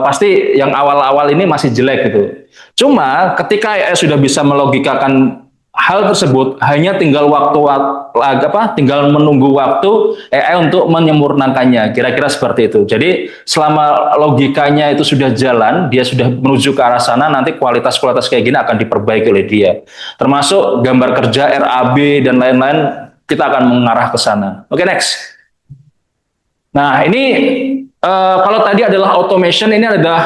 pasti yang awal-awal ini masih jelek gitu. Cuma ketika AI sudah bisa melogikakan hal tersebut, hanya tinggal tinggal menunggu waktu AI untuk menyempurnakannya, kira-kira seperti itu. Jadi selama logikanya itu sudah jalan, dia sudah menuju ke arah sana, nanti kualitas-kualitas kayak gini akan diperbaiki oleh dia. Termasuk gambar kerja, RAB, dan lain-lain, kita akan mengarah ke sana. Oke, next. Nah, ini kalau tadi adalah automation, ini adalah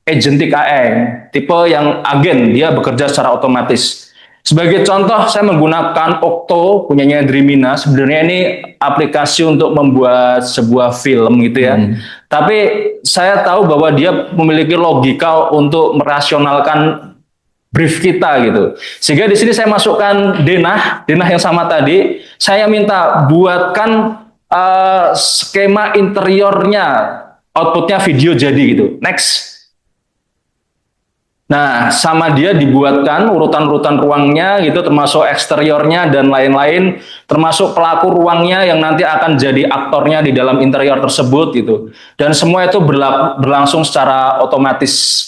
agentic AI, tipe yang agen, dia bekerja secara otomatis. Sebagai contoh, saya menggunakan Octo, punyanya Dreamina. Sebenarnya ini aplikasi untuk membuat sebuah film gitu ya. Tapi saya tahu bahwa dia memiliki logika untuk merasionalkan brief kita gitu. Sehingga di sini saya masukkan denah yang sama tadi. Saya minta buatkan skema interiornya, outputnya video jadi gitu. Next. Nah, sama dia dibuatkan urutan-urutan ruangnya gitu, termasuk eksteriornya dan lain-lain, termasuk pelaku ruangnya yang nanti akan jadi aktornya di dalam interior tersebut gitu. Dan semua itu berlangsung secara otomatis.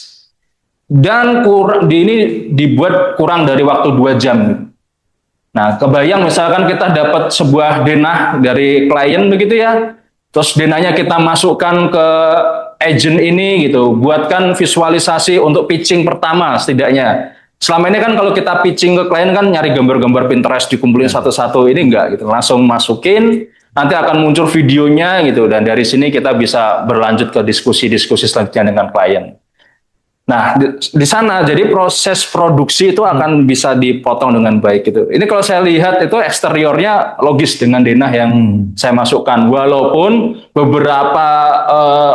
Dan ini dibuat kurang dari waktu 2 jam. Nah, kebayang misalkan kita dapat sebuah denah dari klien begitu ya, terus denahnya kita masukkan ke agent ini gitu, buatkan visualisasi untuk pitching pertama setidaknya. Selama ini kan kalau kita pitching ke klien kan nyari gambar-gambar Pinterest dikumpulin satu-satu, ini enggak gitu, langsung masukin, nanti akan muncul videonya gitu, dan dari sini kita bisa berlanjut ke diskusi-diskusi selanjutnya dengan klien. Nah, di sana jadi proses produksi itu akan bisa dipotong dengan baik gitu. Ini kalau saya lihat itu eksteriornya logis dengan denah yang saya masukkan. Walaupun beberapa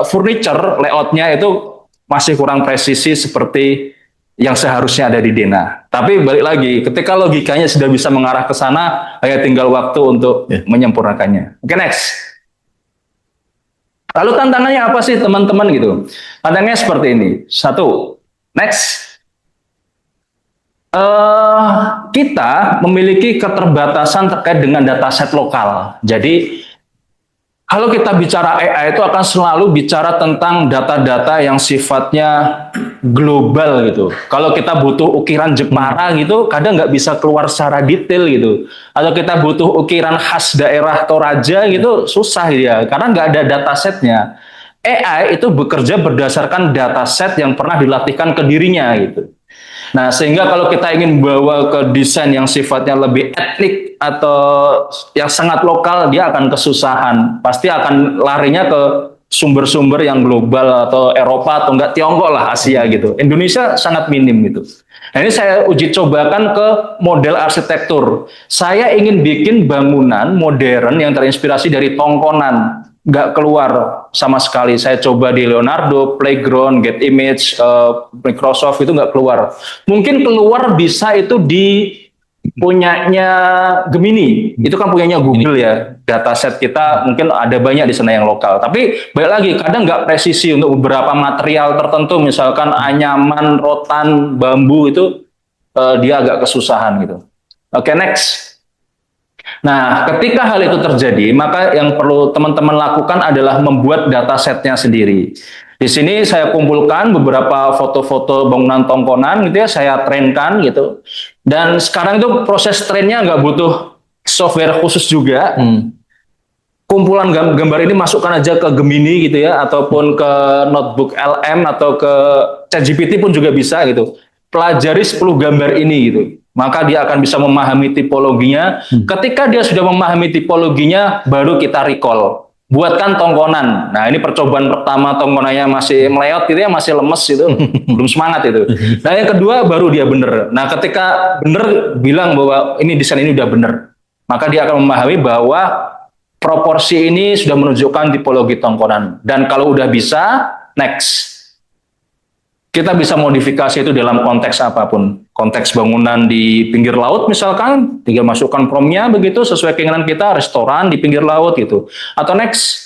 furniture layoutnya itu masih kurang presisi seperti yang seharusnya ada di denah. Tapi balik lagi, ketika logikanya sudah bisa mengarah ke sana, hanya tinggal waktu untuk menyempurnakannya. Oke, next. Lalu tantangannya apa sih teman-teman gitu? Tantangannya seperti ini. 1, next. Kita memiliki keterbatasan terkait dengan dataset lokal. Jadi kalau kita bicara AI itu akan selalu bicara tentang data-data yang sifatnya global gitu. Kalau kita butuh ukiran Jepara gitu, kadang nggak bisa keluar secara detail gitu. Atau kita butuh ukiran khas daerah Toraja gitu, susah ya, karena nggak ada datasetnya. AI itu bekerja berdasarkan dataset yang pernah dilatihkan ke dirinya gitu. Nah, sehingga kalau kita ingin bawa ke desain yang sifatnya lebih etnik atau yang sangat lokal, dia akan kesusahan. Pasti akan larinya ke sumber-sumber yang global atau Eropa atau enggak Tiongkok lah, Asia gitu. Indonesia sangat minim gitu. Nah, ini saya uji cobakan ke model arsitektur. Saya ingin bikin bangunan modern yang terinspirasi dari tongkonan. Nggak keluar sama sekali. Saya coba di Leonardo, Playground, Get Image, Microsoft itu nggak keluar. Mungkin keluar bisa itu di punyanya Gemini. Itu kan punyanya Google ya. Dataset kita mungkin ada banyak di sana yang lokal. Tapi balik lagi, kadang nggak presisi untuk beberapa material tertentu. Misalkan anyaman, rotan, bambu itu dia agak kesusahan gitu. Oke, next. Nah, ketika hal itu terjadi, maka yang perlu teman-teman lakukan adalah membuat datasetnya sendiri. Di sini saya kumpulkan beberapa foto-foto bangunan tongkonan gitu ya, saya trainkan gitu. Dan sekarang itu proses trainnya nggak butuh software khusus juga. Kumpulan gambar ini masukkan aja ke Gemini gitu ya, ataupun ke notebook LM atau ke ChatGPT pun juga bisa gitu. Pelajari 10 gambar ini gitu. Maka dia akan bisa memahami tipologinya. Ketika dia sudah memahami tipologinya, baru kita recall. Buatkan tongkonan. Nah, ini percobaan pertama, tongkonannya masih meleot gitu ya, masih lemes itu, belum semangat itu. Nah, yang kedua baru dia bener. Nah, ketika bener bilang bahwa ini desain ini udah bener, maka dia akan memahami bahwa proporsi ini sudah menunjukkan tipologi tongkonan. Dan kalau udah bisa, next. Kita bisa modifikasi itu dalam konteks apapun. Konteks bangunan di pinggir laut misalkan, tinggal masukkan promnya begitu sesuai keinginan kita, restoran di pinggir laut gitu. Atau next,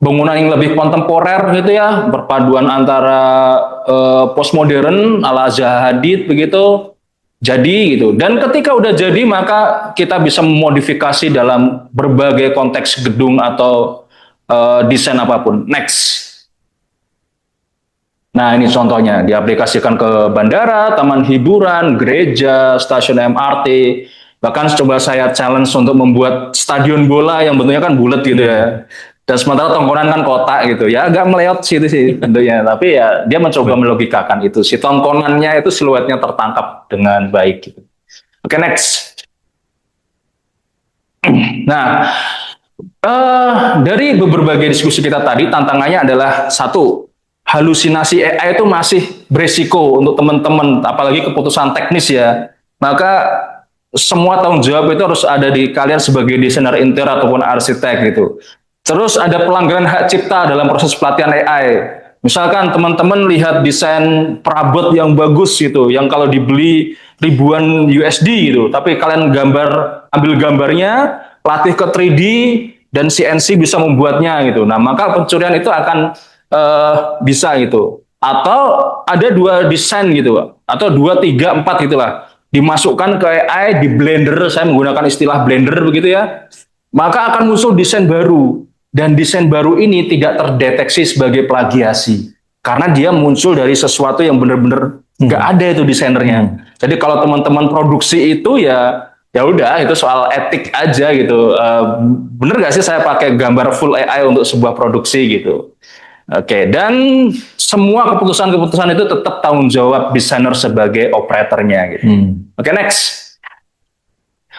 bangunan yang lebih kontemporer gitu ya, perpaduan antara postmodern ala Zaha Hadid begitu. Jadi gitu. Dan ketika udah jadi maka kita bisa memodifikasi dalam berbagai konteks gedung atau desain apapun. Next. Nah, ini contohnya, diaplikasikan ke bandara, taman hiburan, gereja, stasiun MRT. Bahkan coba saya challenge untuk membuat stadion bola yang bentuknya kan bulat gitu ya. Dan sementara tongkonan kan kotak gitu ya, agak meleot situ sih tentunya. Tapi ya dia mencoba melogikakan itu. Si tongkonannya itu siluetnya tertangkap dengan baik gitu. Oke, next. Nah, dari berbagai diskusi kita tadi, tantangannya adalah 1, halusinasi AI itu masih beresiko untuk teman-teman, apalagi keputusan teknis ya. Maka semua tanggung jawab itu harus ada di kalian sebagai desainer interior ataupun arsitek gitu. Terus ada pelanggaran hak cipta dalam proses pelatihan AI. Misalkan teman-teman lihat desain perabot yang bagus gitu, yang kalau dibeli ribuan USD gitu, tapi kalian ambil gambarnya, latih ke 3D dan CNC bisa membuatnya gitu. Nah, maka pencurian itu akan bisa gitu. Atau ada 2 desain gitu, atau 2, 3, 4 gitulah. Dimasukkan ke AI di Blender, saya menggunakan istilah Blender begitu ya. Maka akan muncul desain baru. Dan desain baru ini tidak terdeteksi sebagai plagiasi. Karena dia muncul dari sesuatu yang benar-benar nggak ada itu desainernya. Jadi kalau teman-teman produksi itu ya udah itu soal etik aja gitu. Bener nggak sih saya pakai gambar full AI untuk sebuah produksi gitu. Oke, dan semua keputusan-keputusan itu tetap tanggung jawab desainer sebagai operatornya gitu. Oke, next.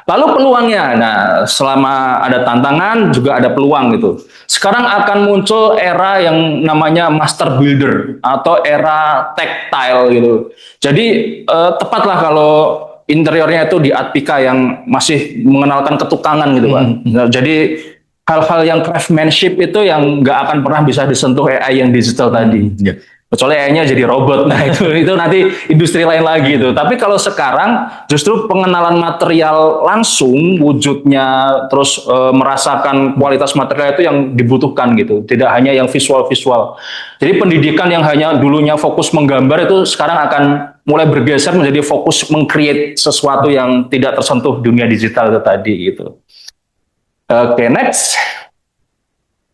Lalu peluangnya, nah selama ada tantangan juga ada peluang gitu. Sekarang akan muncul era yang namanya master builder atau era tactile gitu. Jadi tepatlah kalau interiornya itu di Atpika yang masih mengenalkan ketukangan gitu Pak. Nah, jadi hal-hal yang craftsmanship itu yang nggak akan pernah bisa disentuh AI yang digital tadi. Kecuali AI-nya jadi robot, nah itu nanti industri lain lagi itu. Tapi kalau sekarang justru pengenalan material langsung, wujudnya, terus merasakan kualitas material itu yang dibutuhkan gitu. Tidak hanya yang visual-visual. Jadi pendidikan yang hanya dulunya fokus menggambar itu sekarang akan mulai bergeser menjadi fokus meng-create sesuatu yang tidak tersentuh dunia digital itu tadi gitu. Oke, next.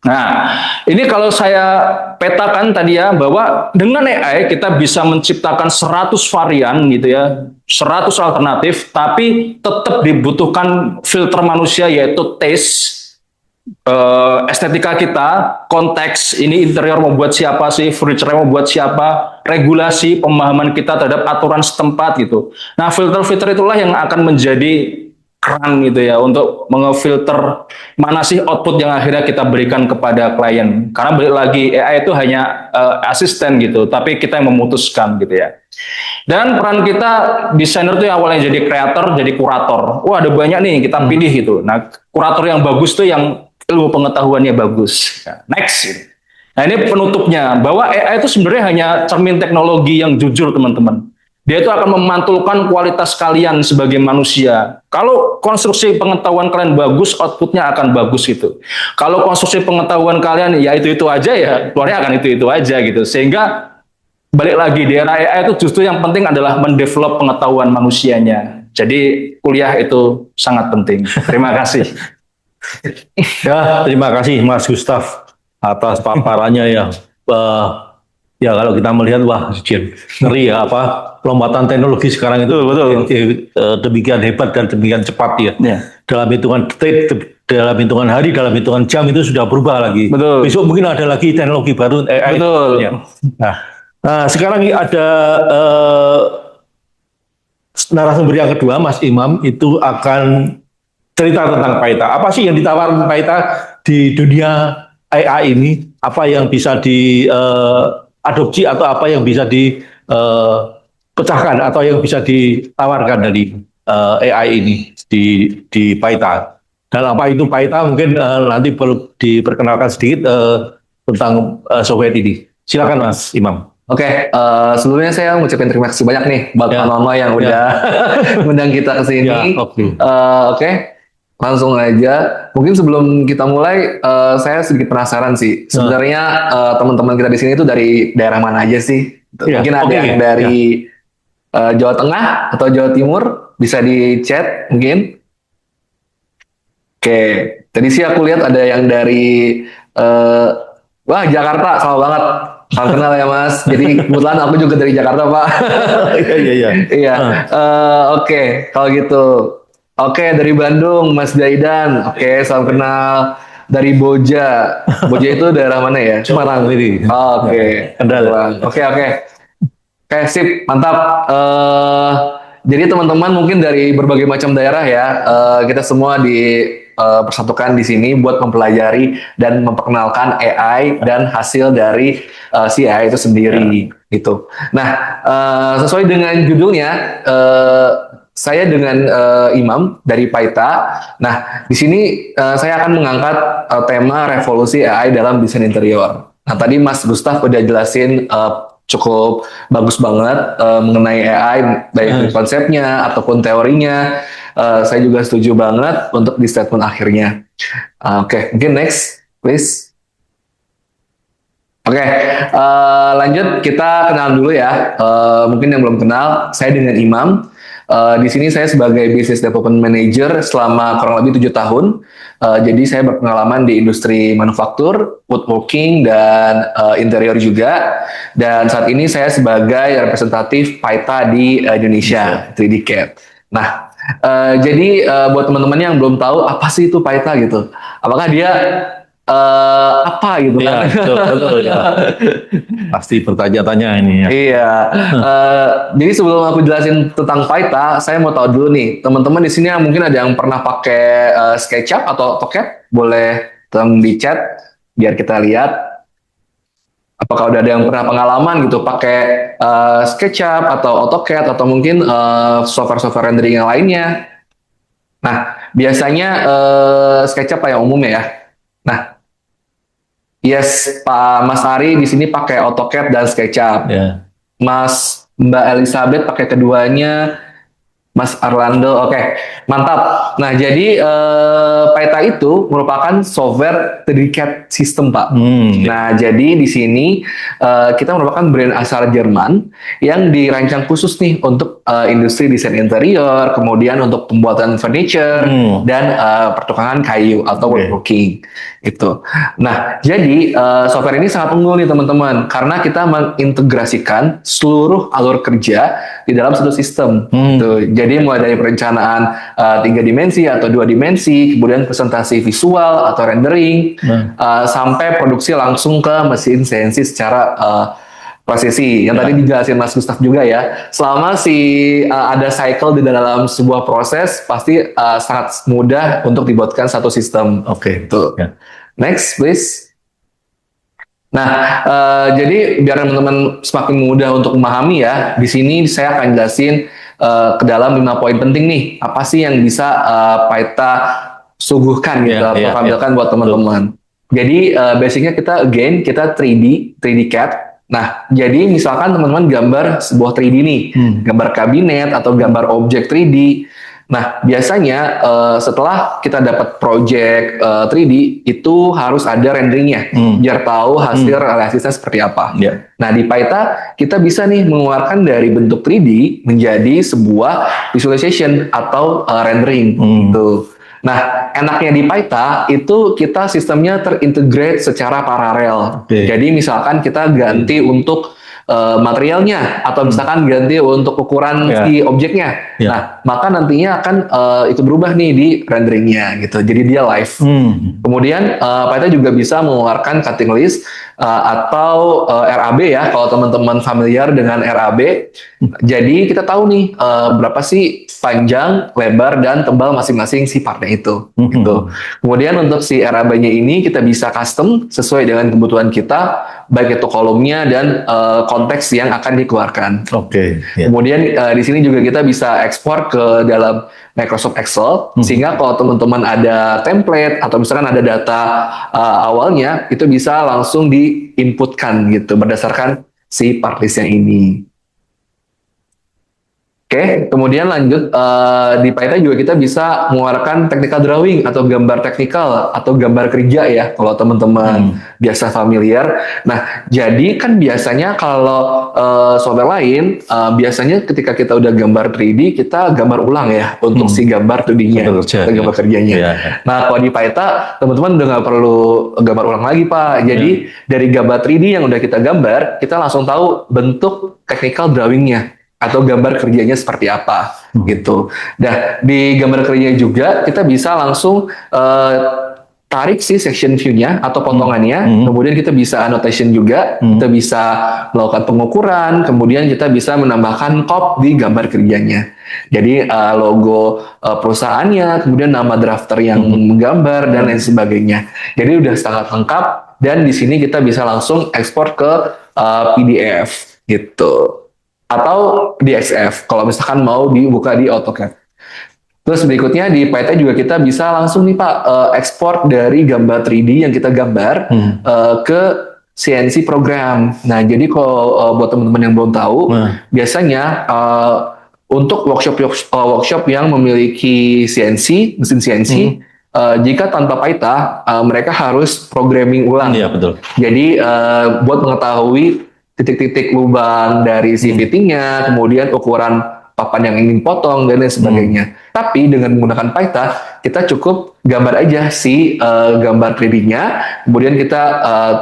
Nah, ini kalau saya petakan tadi ya, bahwa dengan AI kita bisa menciptakan 100 varian gitu ya, 100 alternatif, tapi tetap dibutuhkan filter manusia yaitu taste, estetika kita, konteks, ini interior mau buat siapa sih, furniture mau buat siapa, regulasi, pemahaman kita terhadap aturan setempat gitu. Nah, filter-filter itulah yang akan menjadi keran gitu ya untuk mengefilter mana sih output yang akhirnya kita berikan kepada klien. Karena balik lagi AI itu hanya asisten gitu, tapi kita yang memutuskan gitu ya. Dan peran kita desainer itu yang awalnya jadi kreator, jadi kurator. Wah, ada banyak nih kita pilih gitu. Nah, kurator yang bagus tuh yang ilmu pengetahuannya bagus. Nah, next. Gitu. Nah, ini penutupnya bahwa AI itu sebenarnya hanya cermin teknologi yang jujur teman-teman. Dia itu akan memantulkan kualitas kalian sebagai manusia. Kalau konstruksi pengetahuan kalian bagus, outputnya akan bagus gitu. Kalau konstruksi pengetahuan kalian ya itu aja ya, keluarnya akan itu aja gitu. Sehingga balik lagi di era AI itu justru yang penting adalah mendevelop pengetahuan manusianya. Jadi kuliah itu sangat penting. Terima kasih. Ya, terima kasih Mas Gustaf atas paparannya ya. Ya kalau kita melihat wah ngeri ya lompatan teknologi sekarang itu betul. Demikian hebat dan demikian cepat ya. Dalam hitungan detik, dalam hitungan hari, dalam hitungan jam itu sudah berubah lagi. Betul. Besok mungkin ada lagi teknologi baru AI. Betul. Ya. Nah, sekarang ada narasumber yang kedua, Mas Imam itu akan cerita tentang Paita. Apa sih yang ditawarkan Paita di dunia AI ini? Apa yang bisa diadopsi atau apa yang bisa dipecahkan atau yang bisa ditawarkan dari AI ini di Paita? Dan apa itu Paita? Mungkin nanti perlu diperkenalkan sedikit tentang software ini. Silakan Mas Imam. Oke, sebelumnya saya mengucapkan terima kasih banyak nih buat Pak Nono yang udah undang kita ke sini. Oke, langsung aja. Mungkin sebelum kita mulai, saya sedikit penasaran sih. Sebenarnya teman-teman kita di sini itu dari daerah mana aja sih? Mungkin ada yang dari Jawa Tengah atau Jawa Timur, bisa di chat mungkin. Oke, tadi sih aku lihat ada yang dari wah Jakarta, sama banget. Salam kenal ya Mas. Jadi kebetulan aku juga dari Jakarta Pak. Iya. Oke, kalau gitu. Oke, dari Bandung Mas Daidan. Oke, salam kenal. Dari Boja. Boja itu daerah mana ya? Semarang ini. Oke. Oke, sip, mantap. Jadi teman-teman mungkin dari berbagai macam daerah ya. Kita semua persatukan di sini buat mempelajari dan memperkenalkan AI dan hasil dari si AI itu sendiri gitu. Nah, sesuai dengan judulnya, saya dengan Imam dari Paita. Nah, di sini saya akan mengangkat tema revolusi AI dalam desain interior. Nah, tadi Mas Gustaf udah jelasin cukup bagus banget mengenai AI, baik konsepnya ataupun teorinya. Saya juga setuju banget untuk di statement akhirnya. Oke, mungkin next, please. Oke, lanjut kita kenalan dulu ya. Mungkin yang belum kenal, saya dengan Imam. Di sini saya sebagai Business Development Manager selama kurang lebih 7 tahun. Jadi saya berpengalaman di industri manufaktur, woodworking, dan interior juga. Dan saat ini saya sebagai representatif Paita di Indonesia, 3D CAD. Nah, jadi buat teman-teman yang belum tahu apa sih itu Paita gitu, apakah dia apa gitu Iya, kan? betul, ya. Pasti bertanya-tanya ini ya. Iya. Jadi sebelum aku jelasin tentang Paita, saya mau tahu dulu nih, teman-teman di sini yang mungkin ada yang pernah pakai SketchUp atau AutoCAD, boleh tolong di chat biar kita lihat. Apakah udah ada yang pernah pengalaman gitu pakai SketchUp atau AutoCAD atau mungkin software-software rendering yang lainnya? Nah, biasanya SketchUp yang umum ya. Nah, yes, Pak Mas Ari di sini pakai AutoCAD dan SketchUp. Ya. Mbak Elizabeth pakai keduanya. Mas Arlando, oke, mantap. Nah, jadi Paita itu merupakan software 3D CAD system, Pak. Nah, jadi di sini kita merupakan brand asal Jerman yang dirancang khusus nih untuk industri desain interior, kemudian untuk pembuatan furniture dan pertukangan kayu atau woodworking. Itu. Nah, jadi software ini sangat unggul nih teman-teman karena kita mengintegrasikan seluruh alur kerja di dalam satu sistem. Tuh. Jadi mulai dari perencanaan 3 dimensi atau 2 dimensi, kemudian presentasi visual atau rendering, sampai produksi langsung ke mesin CNC secara presisi. Yang tadi dijelasin Mas Gustaf juga ya. Selama ada cycle di dalam sebuah proses, pasti sangat mudah untuk dibuatkan satu sistem. Oke. Tuh. Next, please. Nah, jadi biar teman-teman semakin mudah untuk memahami ya, di sini saya akan jelasin ke dalam 5 poin penting nih. Apa sih yang bisa Paita suguhkan gitu atau tampilkan buat teman-teman. Jadi basicnya kita 3D CAD. Nah, jadi misalkan teman-teman gambar sebuah 3D nih, gambar kabinet atau gambar objek 3D. Nah, biasanya setelah kita dapat project 3D, itu harus ada renderingnya, biar tahu hasil realisasinya seperti apa. Nah, di Paita, kita bisa nih mengeluarkan dari bentuk 3D menjadi sebuah visualization atau rendering. Gitu. Nah, enaknya di Paita, itu kita sistemnya terintegrate secara paralel. Jadi, misalkan kita ganti untuk materialnya atau misalkan ganti untuk ukuran si objeknya. Nah, maka nantinya akan itu berubah nih di renderingnya gitu. Jadi dia live. Kemudian Paita juga bisa mengeluarkan cutting list atau RAB ya. Kalau teman-teman familiar dengan RAB, jadi kita tahu nih berapa sih panjang, lebar, dan tebal masing-masing si partnya itu. Gitu. Kemudian untuk si RAB-nya ini kita bisa custom sesuai dengan kebutuhan kita, baik itu kolomnya dan konteks yang akan dikeluarkan. Kemudian di sini juga kita bisa ekspor ke dalam Microsoft Excel, sehingga kalau teman-teman ada template atau misalkan ada data awalnya, itu bisa langsung diinputkan gitu berdasarkan si part list yang ini. Oke, kemudian lanjut di Paita juga kita bisa mengeluarkan technical drawing atau gambar teknikal atau gambar kerja ya kalau teman-teman biasa familiar. Nah, jadi kan biasanya kalau software lain biasanya ketika kita udah gambar 3D kita gambar ulang ya untuk si gambar 2D-nya, gambar kerjanya. Nah, kalau di Paita teman-teman udah nggak perlu gambar ulang lagi Pak. Jadi dari gambar 3D yang udah kita gambar, kita langsung tahu bentuk technical drawing-nya atau gambar kerjanya seperti apa gitu. Nah, di gambar kerjanya juga kita bisa langsung tarik si section view-nya atau potongannya, kemudian kita bisa annotation juga, kita bisa melakukan pengukuran, kemudian kita bisa menambahkan cop di gambar kerjanya. Jadi logo perusahaannya, kemudian nama drafter yang menggambar dan lain sebagainya. Jadi udah sangat lengkap dan di sini kita bisa langsung ekspor ke PDF gitu. Atau di XF kalau misalkan mau dibuka di AutoCAD. Terus berikutnya di Paita juga kita bisa langsung nih Pak ekspor dari gambar 3D yang kita gambar ke CNC program. Nah, jadi kalau buat teman-teman yang belum tahu, biasanya untuk workshop yang memiliki CNC, mesin CNC, jika tanpa Paita, mereka harus programming ulang. Iya, betul. Jadi buat mengetahui titik-titik lubang dari si fittingnya, kemudian ukuran papan yang ingin potong dan lain sebagainya. Tapi dengan menggunakan Paita, kita cukup gambar aja si gambar 3D-nya, kemudian kita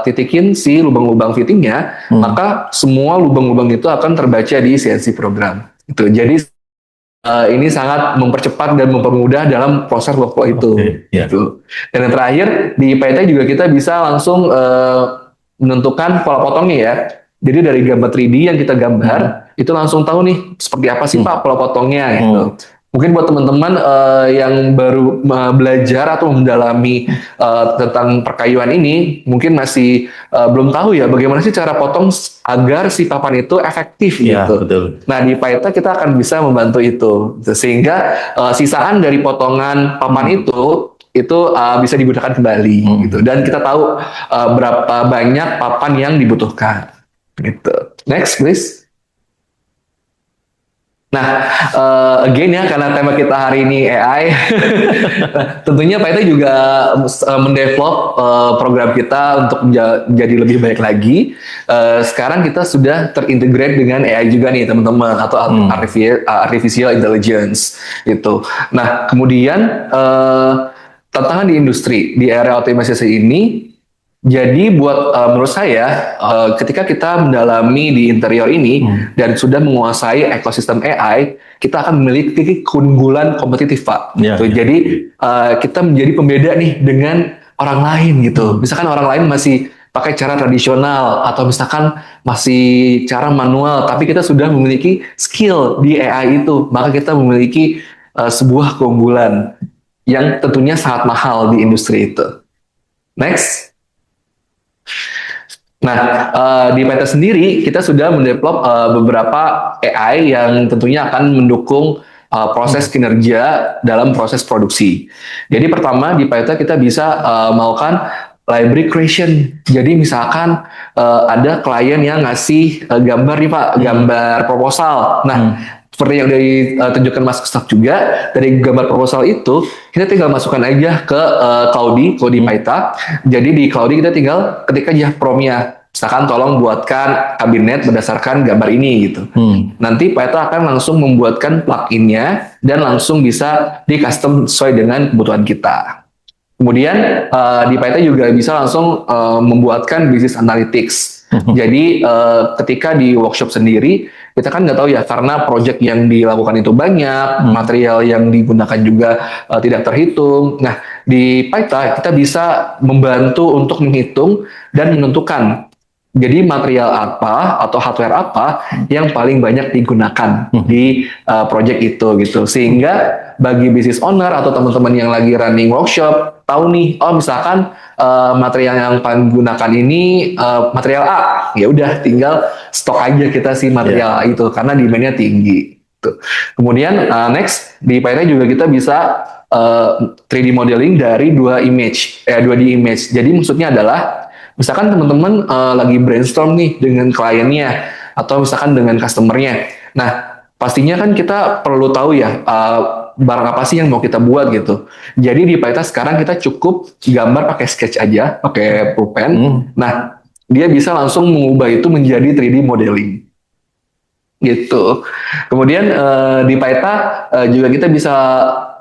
titikin si lubang-lubang fittingnya, maka semua lubang-lubang itu akan terbaca di CNC program. Itu. Jadi ini sangat mempercepat dan mempermudah dalam proses workflow itu. Gitu. Dan yang terakhir di Paita juga kita bisa langsung menentukan pola potongnya ya. Jadi dari gambar 3D yang kita gambar itu langsung tahu nih seperti apa sih Pak pola potongnya gitu. Mungkin buat teman-teman yang baru belajar atau mendalami tentang perkayuan ini, mungkin masih belum tahu ya bagaimana sih cara potong agar si papan itu efektif Ya, gitu. betul. Nah di Paita kita akan bisa membantu itu, sehingga sisaan dari potongan papan itu bisa digunakan kembali gitu. Dan kita tahu berapa banyak papan yang dibutuhkan. Gitu. Next, please. Nah, again ya, karena tema kita hari ini AI, tentunya Paita juga mendevelop program kita untuk jadi lebih baik lagi. Sekarang kita sudah terintegrate dengan AI juga nih, teman-teman, atau artificial intelligence, gitu. Nah, kemudian tantangan di industri di era otomatisasi ini. Jadi buat menurut saya ketika kita mendalami di interior ini dan sudah menguasai ekosistem AI, kita akan memiliki keunggulan kompetitif, Pak. Ya, Gitu. ya. Jadi kita menjadi pembeda nih dengan orang lain gitu. Misalkan orang lain masih pakai cara tradisional atau misalkan masih cara manual, tapi kita sudah memiliki skill di AI itu, maka kita memiliki sebuah keunggulan yang tentunya sangat mahal di industri itu. Next. Nah, di Paita sendiri kita sudah mendevelop beberapa AI yang tentunya akan mendukung proses kinerja dalam proses produksi. Jadi pertama di Paita kita bisa melakukan library creation. Jadi misalkan ada klien yang ngasih gambar nih Pak, gambar proposal. Nah, seperti yang ditunjukkan Mas Gustaf juga, dari gambar proposal itu kita tinggal masukkan aja ke Claudi Paita. Jadi di Claudi kita tinggal ketik aja promnya, misalkan tolong buatkan kabinet berdasarkan gambar ini gitu. Nanti Paita akan langsung membuatkan plugin-nya dan langsung bisa di custom sesuai dengan kebutuhan kita. Kemudian di Paita juga bisa langsung membuatkan business analytics. Jadi ketika di workshop sendiri kita kan nggak tahu ya, karena project yang dilakukan itu banyak, material yang digunakan juga tidak terhitung. Nah di Paita kita bisa membantu untuk menghitung dan menentukan jadi material apa atau hardware apa yang paling banyak digunakan di project itu gitu, sehingga bagi business owner atau teman-teman yang lagi running workshop tahu nih, oh misalkan material yang paling gunakan ini material A, ya udah tinggal stok aja kita si material A itu karena demand-nya tinggi. Tuh. Kemudian next di Paita juga kita bisa 3D modeling dari 2D image. Jadi maksudnya adalah misalkan teman-teman lagi brainstorm nih dengan kliennya atau misalkan dengan customernya. Nah, pastinya kan kita perlu tahu ya barang apa sih yang mau kita buat gitu. Jadi di Paita sekarang kita cukup gambar pakai sketch aja, pakai pulpen. Nah, dia bisa langsung mengubah itu menjadi 3D modeling. Gitu. Kemudian di Paita juga kita bisa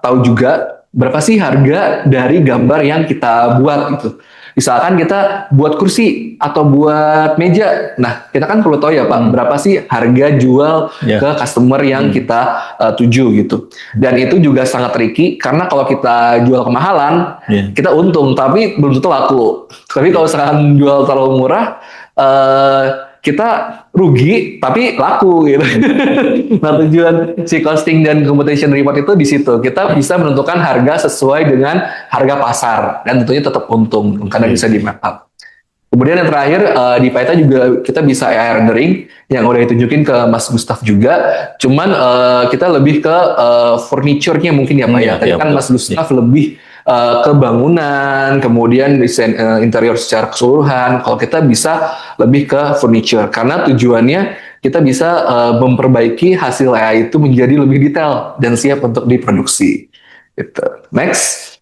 tahu juga berapa sih harga dari gambar yang kita buat gitu. Misalkan kita buat kursi atau buat meja, nah kita kan perlu tahu ya Pak, berapa sih harga jual ke customer yang kita tuju gitu. Dan itu juga sangat tricky, karena kalau kita jual kemahalan, kita untung, tapi belum tentu laku. Tapi kalau misalkan jual terlalu murah, kita rugi tapi laku gitu. Nah tujuan si costing dan competition report itu di situ kita bisa menentukan harga sesuai dengan harga pasar dan tentunya tetap untung karena bisa di markup. Kemudian yang terakhir di Paita juga kita bisa AI rendering yang udah ditunjukin ke Mas Gustaf juga. Cuman kita lebih ke furniture-nya mungkin ya Pak ya. Tadi kan Mas Gustaf lebih ke bangunan, kemudian desain interior secara keseluruhan. Kalau kita bisa lebih ke furniture, karena tujuannya kita bisa memperbaiki hasil AI itu menjadi lebih detail dan siap untuk diproduksi. Gitu. Next.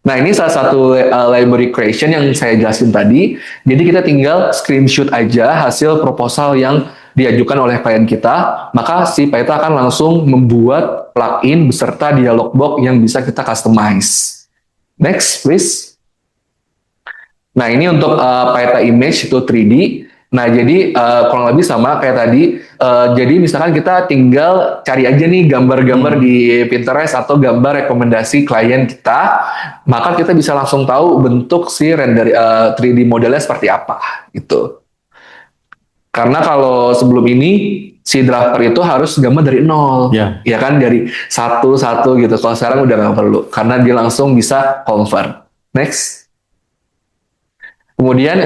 Nah, ini salah satu library creation yang saya jelasin tadi. Jadi kita tinggal screenshot aja hasil proposal yang diajukan oleh klien kita, maka si Paita akan langsung membuat plugin beserta dialog box yang bisa kita customize. Next, please. Nah, ini untuk Paita Image itu 3D. Nah, jadi kurang lebih sama kayak tadi. Jadi misalkan kita tinggal cari aja nih gambar-gambar di Pinterest atau gambar rekomendasi klien kita, maka kita bisa langsung tahu bentuk si render 3D modelnya seperti apa gitu. Karena kalau sebelum ini si drafter itu harus gambar dari nol, ya kan, dari satu-satu gitu. Kalau sekarang udah nggak perlu, karena dia langsung bisa convert. Next. Kemudian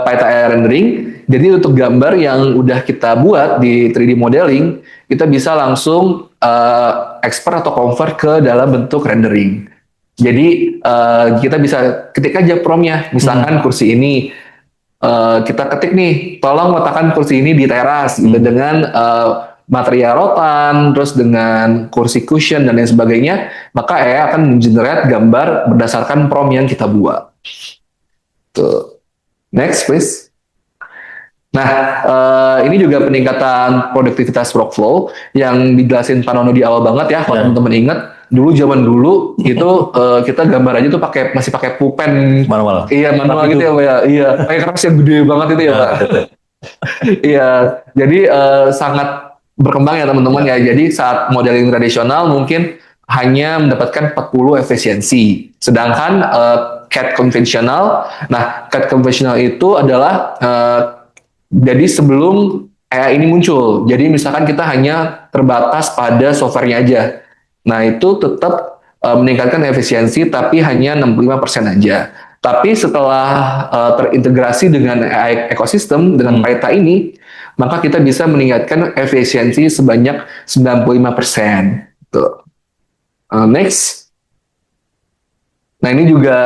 Paita AI rendering. Jadi untuk gambar yang udah kita buat di 3D modeling, kita bisa langsung export atau convert ke dalam bentuk rendering. Jadi kita bisa ketik aja prompt-nya, misalkan kursi ini kita ketik nih, tolong letakkan kursi ini di teras gitu, dengan material rotan, terus dengan kursi cushion dan lain sebagainya, maka AI akan mengenerate gambar berdasarkan prompt yang kita buat. Tuh. Next, please. Nah, ini juga peningkatan produktivitas workflow yang dijelasin Pak Nono di awal banget ya, kalau teman-teman ingat. Dulu zaman dulu itu kita gambar aja tuh masih pakai pulpen manual. Iya, manual gitu ya, Pak ya. Iya, pakai kertas yang gede banget itu ya, Pak. Iya, jadi sangat berkembang ya teman-teman ya. Jadi saat modeling tradisional mungkin hanya mendapatkan 40 efisiensi. Sedangkan CAD konvensional, nah CAD konvensional itu adalah jadi sebelum AI ini muncul. Jadi misalkan kita hanya terbatas pada softwarenya aja. Nah, itu tetap meningkatkan efisiensi tapi hanya 65% aja. Tapi setelah terintegrasi dengan AI ekosistem dengan Paita ini, maka kita bisa meningkatkan efisiensi sebanyak 95%. Tuh. Next. Nah, ini juga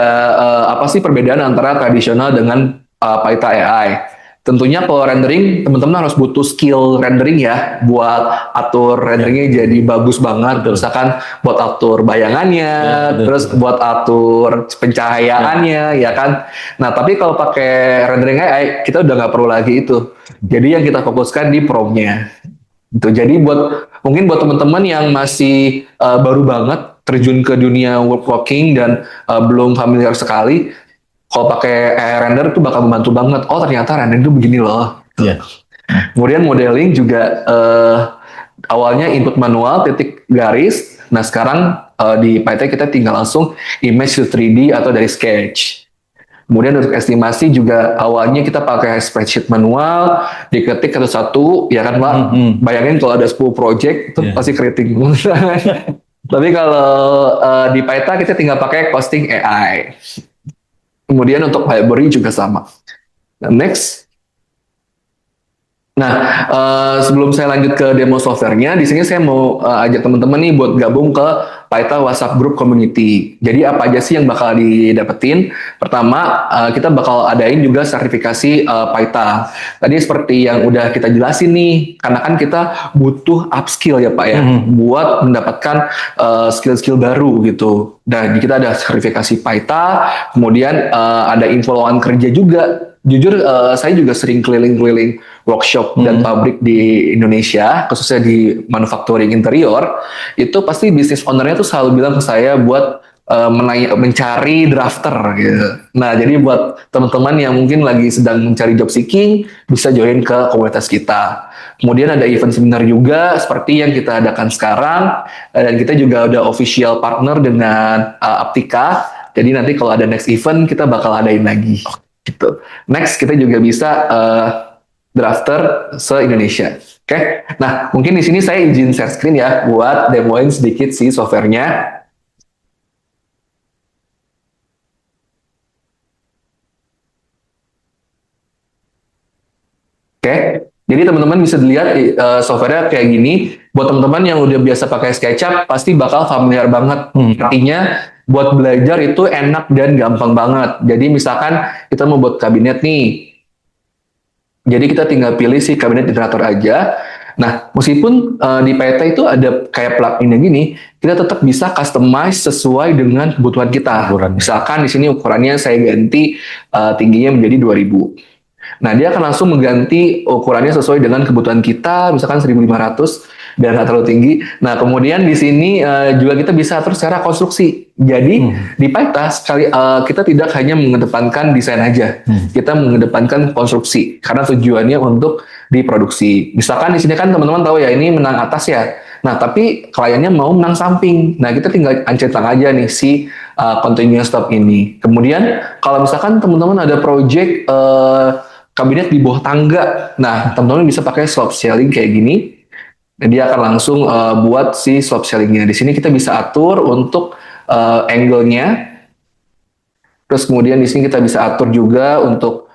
apa sih perbedaan antara tradisional dengan Paita AI? Tentunya kalau rendering, teman-teman harus butuh skill rendering ya, buat atur renderingnya jadi bagus banget. Misalkan buat atur bayangannya, terus buat atur pencahayaannya, ya kan. Nah, tapi kalau pakai rendering AI, kita udah nggak perlu lagi itu. Jadi yang kita fokuskan di prompt-nya. Gitu. Jadi mungkin buat teman-teman yang masih baru banget terjun ke dunia woodworking dan belum familiar sekali, kalau pakai AI render itu bakal membantu banget. Oh, ternyata render itu begini loh. Kemudian modeling juga awalnya input manual titik garis. Nah, sekarang di Python kita tinggal langsung image to 3D atau dari sketch. Kemudian untuk estimasi juga awalnya kita pakai spreadsheet manual, diketik satu-satu, ya kan Pak? Bayangin kalau ada 10 project, itu pasti keriting. Tapi kalau di Python kita tinggal pakai costing AI. Kemudian untuk library juga sama. Nah, next. Nah, sebelum saya lanjut ke demo softwarenya, di sini saya mau ajak teman-teman nih buat gabung ke Paita WhatsApp Group Community. Jadi apa aja sih yang bakal didapetin? Pertama, kita bakal adain juga sertifikasi Paita. Tadi seperti yang udah kita jelasin nih, karena kan kita butuh upskill ya Pak ya, buat mendapatkan skill-skill baru gitu. Dan kita ada sertifikasi Paita, kemudian ada info lowongan kerja juga. Jujur saya juga sering keliling-keliling workshop dan pabrik di Indonesia, khususnya di manufacturing interior, itu pasti bisnis ownernya tuh selalu bilang ke saya buat mencari drafter gitu. Nah, jadi buat teman-teman yang mungkin lagi sedang mencari job seeking, bisa join ke komunitas kita. Kemudian ada event seminar juga seperti yang kita adakan sekarang, dan kita juga udah official partner dengan Aptika. Jadi nanti kalau ada next event kita bakal adain lagi. Gitu. Next kita juga bisa drafter se-Indonesia. Oke. Nah, mungkin di sini saya izin share screen ya buat demoin sedikit si softwarenya. Oke. Jadi teman-teman bisa dilihat softwarenya kayak gini. buat teman-teman yang udah biasa pakai SketchUp pasti bakal familiar banget. Artinya buat belajar itu enak dan gampang banget. Jadi misalkan kita mau buat kabinet nih, jadi kita tinggal pilih si kabinet generator aja. Nah, meskipun di Paeta itu ada kayak pluginnya gini, kita tetap bisa customize sesuai dengan kebutuhan kita. Misalkan di sini ukurannya saya ganti tingginya menjadi 2000. Nah, dia akan langsung mengganti ukurannya sesuai dengan kebutuhan kita, misalkan 1500 biar nggak terlalu tinggi. Nah, kemudian di sini juga kita bisa atur secara konstruksi. Jadi di Paeta kita tidak hanya mengedepankan desain aja, kita mengedepankan konstruksi karena tujuannya untuk diproduksi. Misalkan di sini kan teman-teman tahu ya ini menang atas ya. Nah, tapi kliennya mau menang samping. Nah, kita tinggal centang aja nih si continuous stop ini. Kemudian kalau misalkan teman-teman ada project kabinet di bawah tangga. Nah, teman-teman bisa pakai slope ceiling kayak gini. Dan dia akan langsung buat si slope ceilingnya. Di sini kita bisa atur untuk angle-nya. Terus kemudian di sini kita bisa atur juga untuk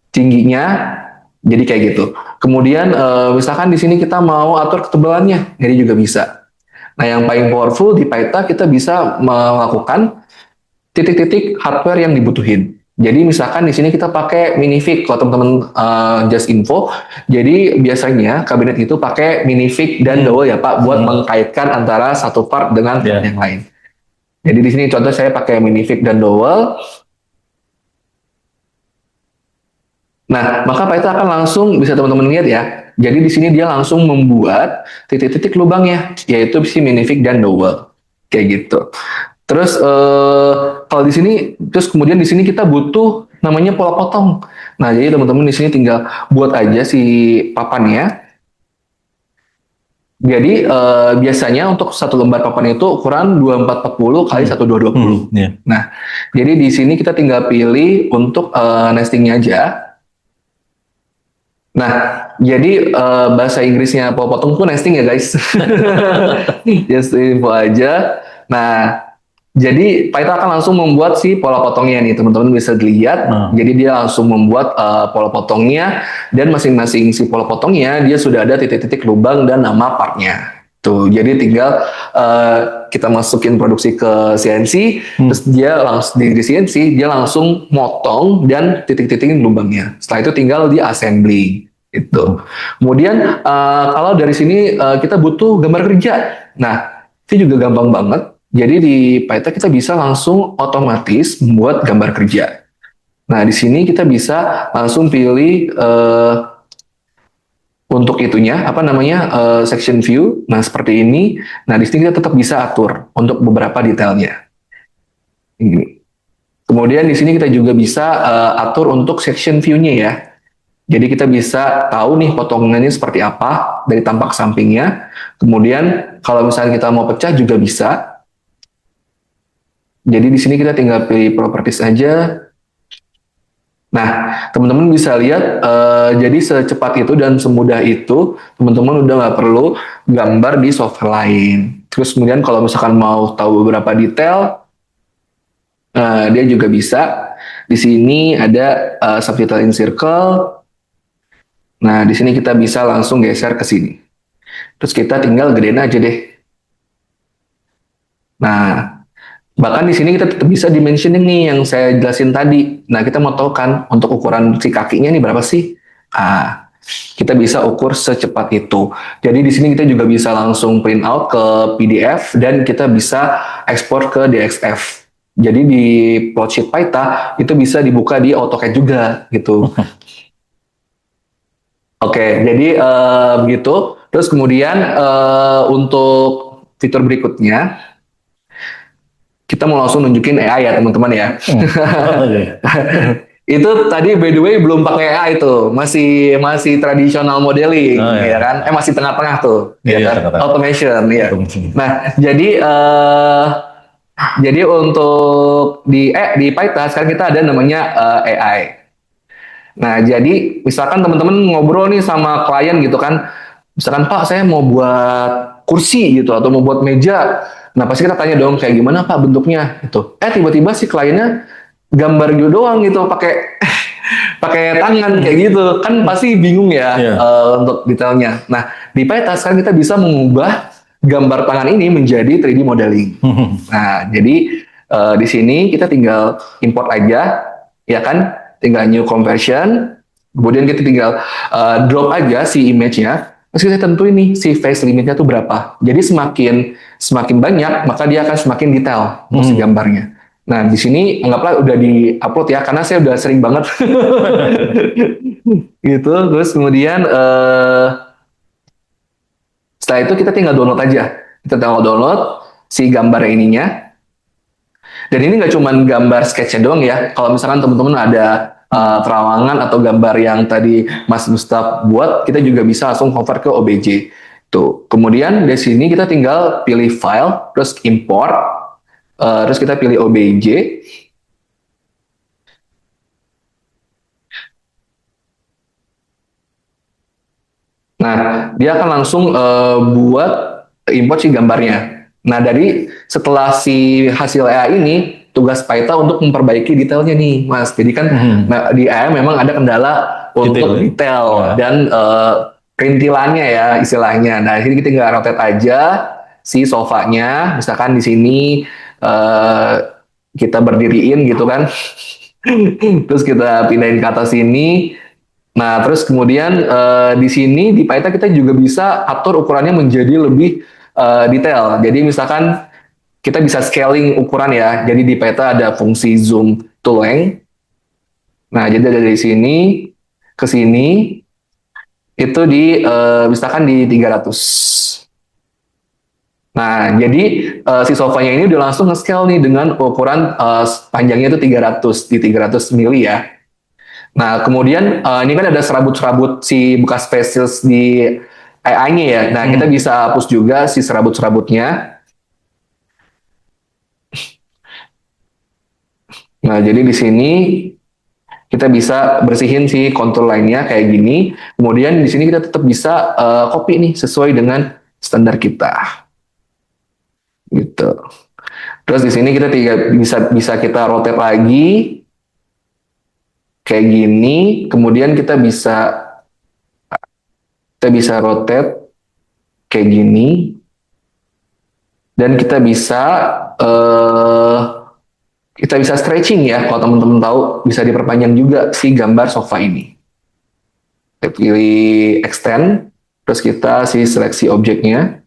tingginya. Jadi kayak gitu. Kemudian misalkan di sini kita mau atur ketebalannya, jadi juga bisa. Nah, yang paling powerful di Paeta kita bisa melakukan titik-titik hardware yang dibutuhin. Jadi misalkan di sini kita pakai minifig, kalau teman-teman just info. Jadi biasanya kabinet itu pakai minifig dan dowel ya Pak, buat mengkaitkan antara satu part dengan part yang lain. Jadi di sini contoh saya pakai minifig dan dowel. Nah, maka Paeta akan langsung bisa teman-teman lihat ya. Jadi di sini dia langsung membuat titik-titik lubangnya, yaitu si minifig dan dowel, kayak gitu. Terus kalau di sini, terus kemudian di sini kita butuh namanya pola potong. Nah, jadi teman-teman di sini tinggal buat aja si papannya. Jadi biasanya untuk satu lembar papan itu ukuran 2440 kali 1220. Nah, jadi di sini kita tinggal pilih untuk nestingnya aja. Nah, jadi bahasa Inggrisnya pola potong itu nesting ya guys. Just info aja. Nah, jadi Paeta akan langsung membuat si pola potongnya nih, teman-teman bisa dilihat. Jadi dia langsung membuat pola potongnya, dan masing-masing si pola potongnya dia sudah ada titik-titik lubang dan nama partnya. Tuh, jadi tinggal kita masukin produksi ke CNC, terus dia langsung di CNC dia langsung motong dan titik-titikin lubangnya. Setelah itu tinggal di assembly. Itu. Kemudian kalau dari sini kita butuh gambar kerja. Nah, itu juga gampang banget. Jadi di Paeta kita bisa langsung otomatis membuat gambar kerja. Nah, di sini kita bisa langsung pilih untuk itunya, apa namanya, section view. Nah, seperti ini. Nah, di sini kita tetap bisa atur untuk beberapa detailnya. Ini. Kemudian di sini kita juga bisa atur untuk section view-nya ya. Jadi kita bisa tahu nih potongannya seperti apa dari tampak sampingnya. Kemudian kalau misalnya kita mau pecah juga bisa. Jadi di sini kita tinggal pilih properties aja. Nah, teman-teman bisa lihat, jadi secepat itu dan semudah itu, teman-teman udah nggak perlu gambar di software lain. Terus kemudian kalau misalkan mau tahu beberapa detail, dia juga bisa. Di sini ada subtitle in circle. Nah, di sini kita bisa langsung geser ke sini. Terus kita tinggal gedein aja deh. Nah, bahkan di sini kita tetap bisa dimensioning nih yang saya jelasin tadi. Nah, kita mau tahu kan untuk ukuran si kakinya nih berapa sih? Kita bisa ukur secepat itu. Jadi di sini kita juga bisa langsung print out ke PDF dan kita bisa ekspor ke DXF. Jadi di plotsheet Paeta itu bisa dibuka di AutoCAD juga gitu. Oke, jadi begitu. Terus kemudian untuk fitur berikutnya, kita mau langsung nunjukin AI ya teman-teman ya. Itu tadi by the way belum pakai AI tuh, masih tradisional modeling, ya kan? Masih tengah-tengah tuh, ya kan? Automation, ya. Nah, jadi untuk di Paeta sekarang kita ada namanya AI. Nah, jadi misalkan teman-teman ngobrol nih sama klien gitu kan, misalkan Pak saya mau buat kursi gitu atau mau buat meja. Nah, pasti kita tanya dong kayak gimana Pak bentuknya gitu. Tiba-tiba si kliennya gambar gitu doang gitu pakai pakai tangan kayak gitu kan pasti bingung ya Iya. untuk detailnya. Nah di Peta sekarang kita bisa mengubah gambar tangan ini menjadi 3D modeling. Nah jadi di sini kita tinggal import aja, ya kan? Tinggal new conversion, kemudian kita tinggal drop aja si image-nya. Terus kita tentuin nih si face limitnya tuh berapa. Jadi semakin banyak maka dia akan semakin detail untuk si gambarnya. Nah, di sini anggaplah udah di-upload ya, karena saya udah sering banget gitu. Terus kemudian setelah itu kita tinggal download aja. Kita tinggal download si gambar ininya. Dan ini nggak cuma gambar sketchnya doang ya. Kalau misalkan teman-teman ada terawangan atau gambar yang tadi Mas Gustaf buat, kita juga bisa langsung convert ke OBJ. Tuh. Kemudian di sini kita tinggal pilih file, terus import. Terus kita pilih OBJ. Nah, dia akan langsung buat import si gambarnya. Nah, dari setelah si hasil AI ini, tugas Paita untuk memperbaiki detailnya nih, Mas. Jadi kan nah, di AI memang ada kendala untuk detail dan perintilannya ya istilahnya. Nah, ini kita tinggal rotate aja si sofanya, misalkan di sini kita berdiriin gitu kan. Terus kita pindahin ke atas sini. Nah, terus kemudian di sini di Paita kita juga bisa atur ukurannya menjadi lebih detail. Jadi misalkan kita bisa scaling ukuran ya. Jadi di Paita ada fungsi zoom to length. Nah, jadi dari sini ke sini itu di misalkan di 300. Nah, jadi si sofanya ini udah langsung nge-scale nih dengan ukuran panjangnya itu 300 di 300 mili ya. Nah, kemudian ini kan ada serabut-serabut si bekas facials di AI-nya ya. Nah, kita bisa hapus juga si serabut-serabutnya. Nah, jadi di sini kita bisa bersihin si contour lainnya kayak gini. Kemudian di sini kita tetap bisa copy nih sesuai dengan standar kita. Gitu. Terus di sini kita bisa kita rotate lagi kayak gini. Kemudian kita bisa rotate kayak gini. Dan kita bisa stretching ya, kalau teman-teman tahu bisa diperpanjang juga si gambar sofa ini. Kita pilih extend, terus kita seleksi objeknya.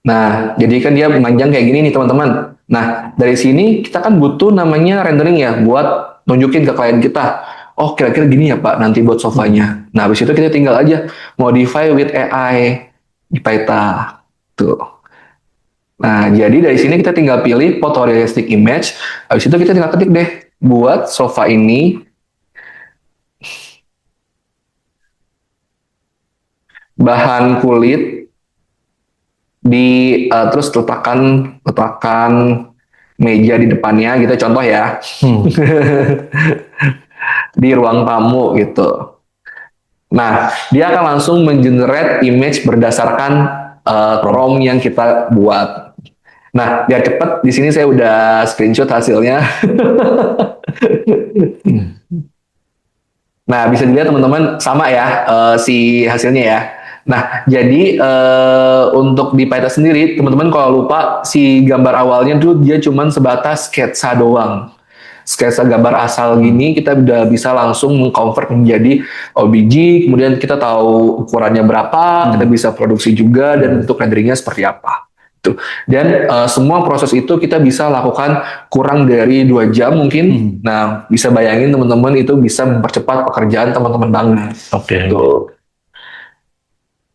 Nah, jadi kan dia memanjang kayak gini nih teman-teman. Nah, dari sini kita kan butuh namanya rendering ya, buat nunjukin ke klien kita. Oh, kira-kira gini ya Pak, nanti buat sofanya. Nah, habis itu kita tinggal aja modify with AI di Paita. Tuh. Nah, jadi dari sini kita tinggal pilih photorealistic image. Habis itu kita tinggal ketik deh, buat sofa ini bahan kulit terus letakkan meja di depannya gitu, contoh ya. Di ruang tamu gitu. Nah, dia akan langsung mengenerate image berdasarkan prompt yang kita buat. Nah, biar cepet, di sini saya udah screenshot hasilnya. Nah, bisa dilihat teman-teman sama ya si hasilnya ya. Nah, jadi untuk di Paita sendiri, teman-teman kalau lupa si gambar awalnya tuh dia cuman sebatas sketsa doang. Sketsa gambar asal gini kita udah bisa langsung mengconvert menjadi OBJ, kemudian kita tahu ukurannya berapa, kita bisa produksi juga dan bentuk renderingnya seperti apa. Tuh. Dan semua proses itu kita bisa lakukan kurang dari 2 jam mungkin. Nah, bisa bayangin teman-teman itu bisa mempercepat pekerjaan teman-teman banget. Oke. Tuh.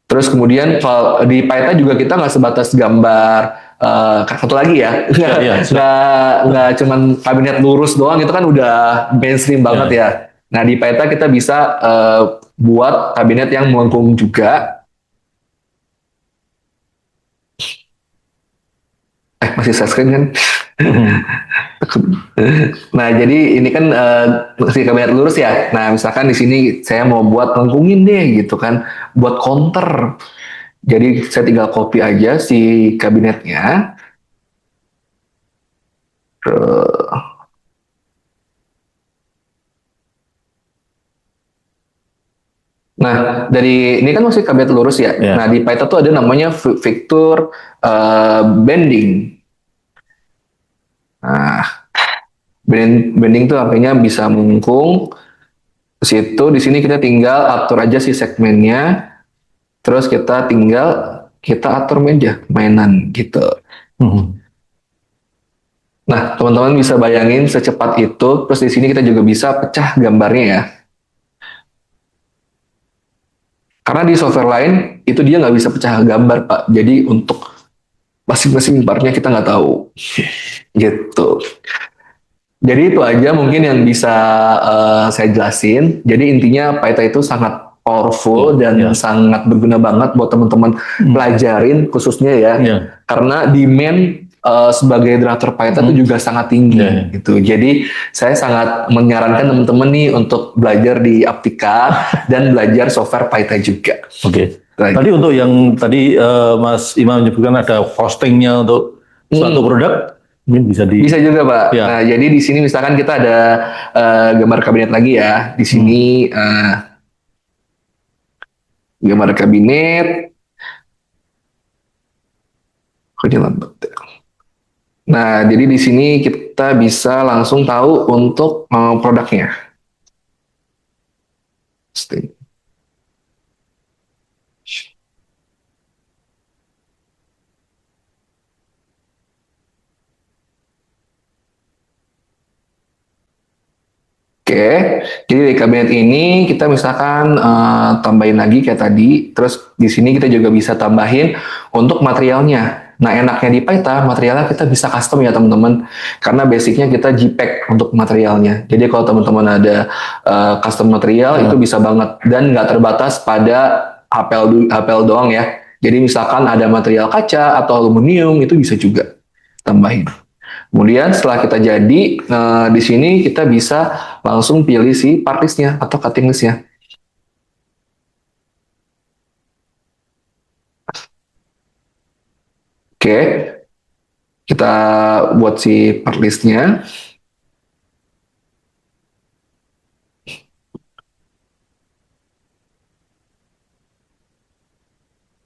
Terus kemudian kalau di Paita juga kita nggak sebatas gambar satu lagi ya, nggak cuman kabinet lurus doang, itu kan udah mainstream banget ya. Nah di Paita kita bisa buat kabinet yang melengkung juga. Masih share screen kan? Nah jadi ini kan si kabinet lurus ya. Nah misalkan di sini saya mau buat melengkungin deh gitu kan, buat counter. Jadi saya tinggal copy aja si kabinetnya. Nah, dari ini kan masih kabinet lurus ya. Ya. Nah, di Python tuh ada namanya vector bending. Nah, bending tuh artinya bisa melengkung. Terus itu di sini kita tinggal atur aja si segmennya. Terus kita atur meja mainan gitu. Hmm. Nah, teman-teman bisa bayangin secepat itu. Terus di sini kita juga bisa pecah gambarnya ya. Karena di software lain itu dia nggak bisa pecah gambar Pak. Jadi untuk masing-masing partnya kita nggak tahu. Gitu. Jadi itu aja mungkin yang bisa saya jelasin. Jadi intinya Python itu sangat powerful dan Ya. sangat berguna banget buat teman-teman pelajarin khususnya ya. Ya. Karena demand sebagai drafter Python itu juga sangat tinggi Ya. gitu. Jadi saya sangat menyarankan teman-teman nih untuk belajar di Aptika dan belajar software Python juga. Oke. Baik. Tadi untuk yang tadi Mas Imam menyebutkan ada costingnya untuk suatu produk, mungkin bisa Bisa juga Pak. Ya. Nah jadi di sini misalkan kita ada gambar kabinet lagi ya. Di sini gambar kabinet. Oh, ini lambat. Nah, jadi di sini kita bisa langsung tahu untuk produknya. Oke, jadi di kabinet ini kita misalkan tambahin lagi kayak tadi, terus di sini kita juga bisa tambahin untuk materialnya. Nah, enaknya di Python, materialnya kita bisa custom ya teman-teman, karena basicnya kita JPEG untuk materialnya. Jadi kalau teman-teman ada custom material itu bisa banget dan nggak terbatas pada HPL doang ya. Jadi misalkan ada material kaca atau aluminium itu bisa juga tambahin. Kemudian setelah kita jadi, di sini kita bisa langsung pilih si part list-nya atau cutting list-nya. Oke, kita buat si part list-nya.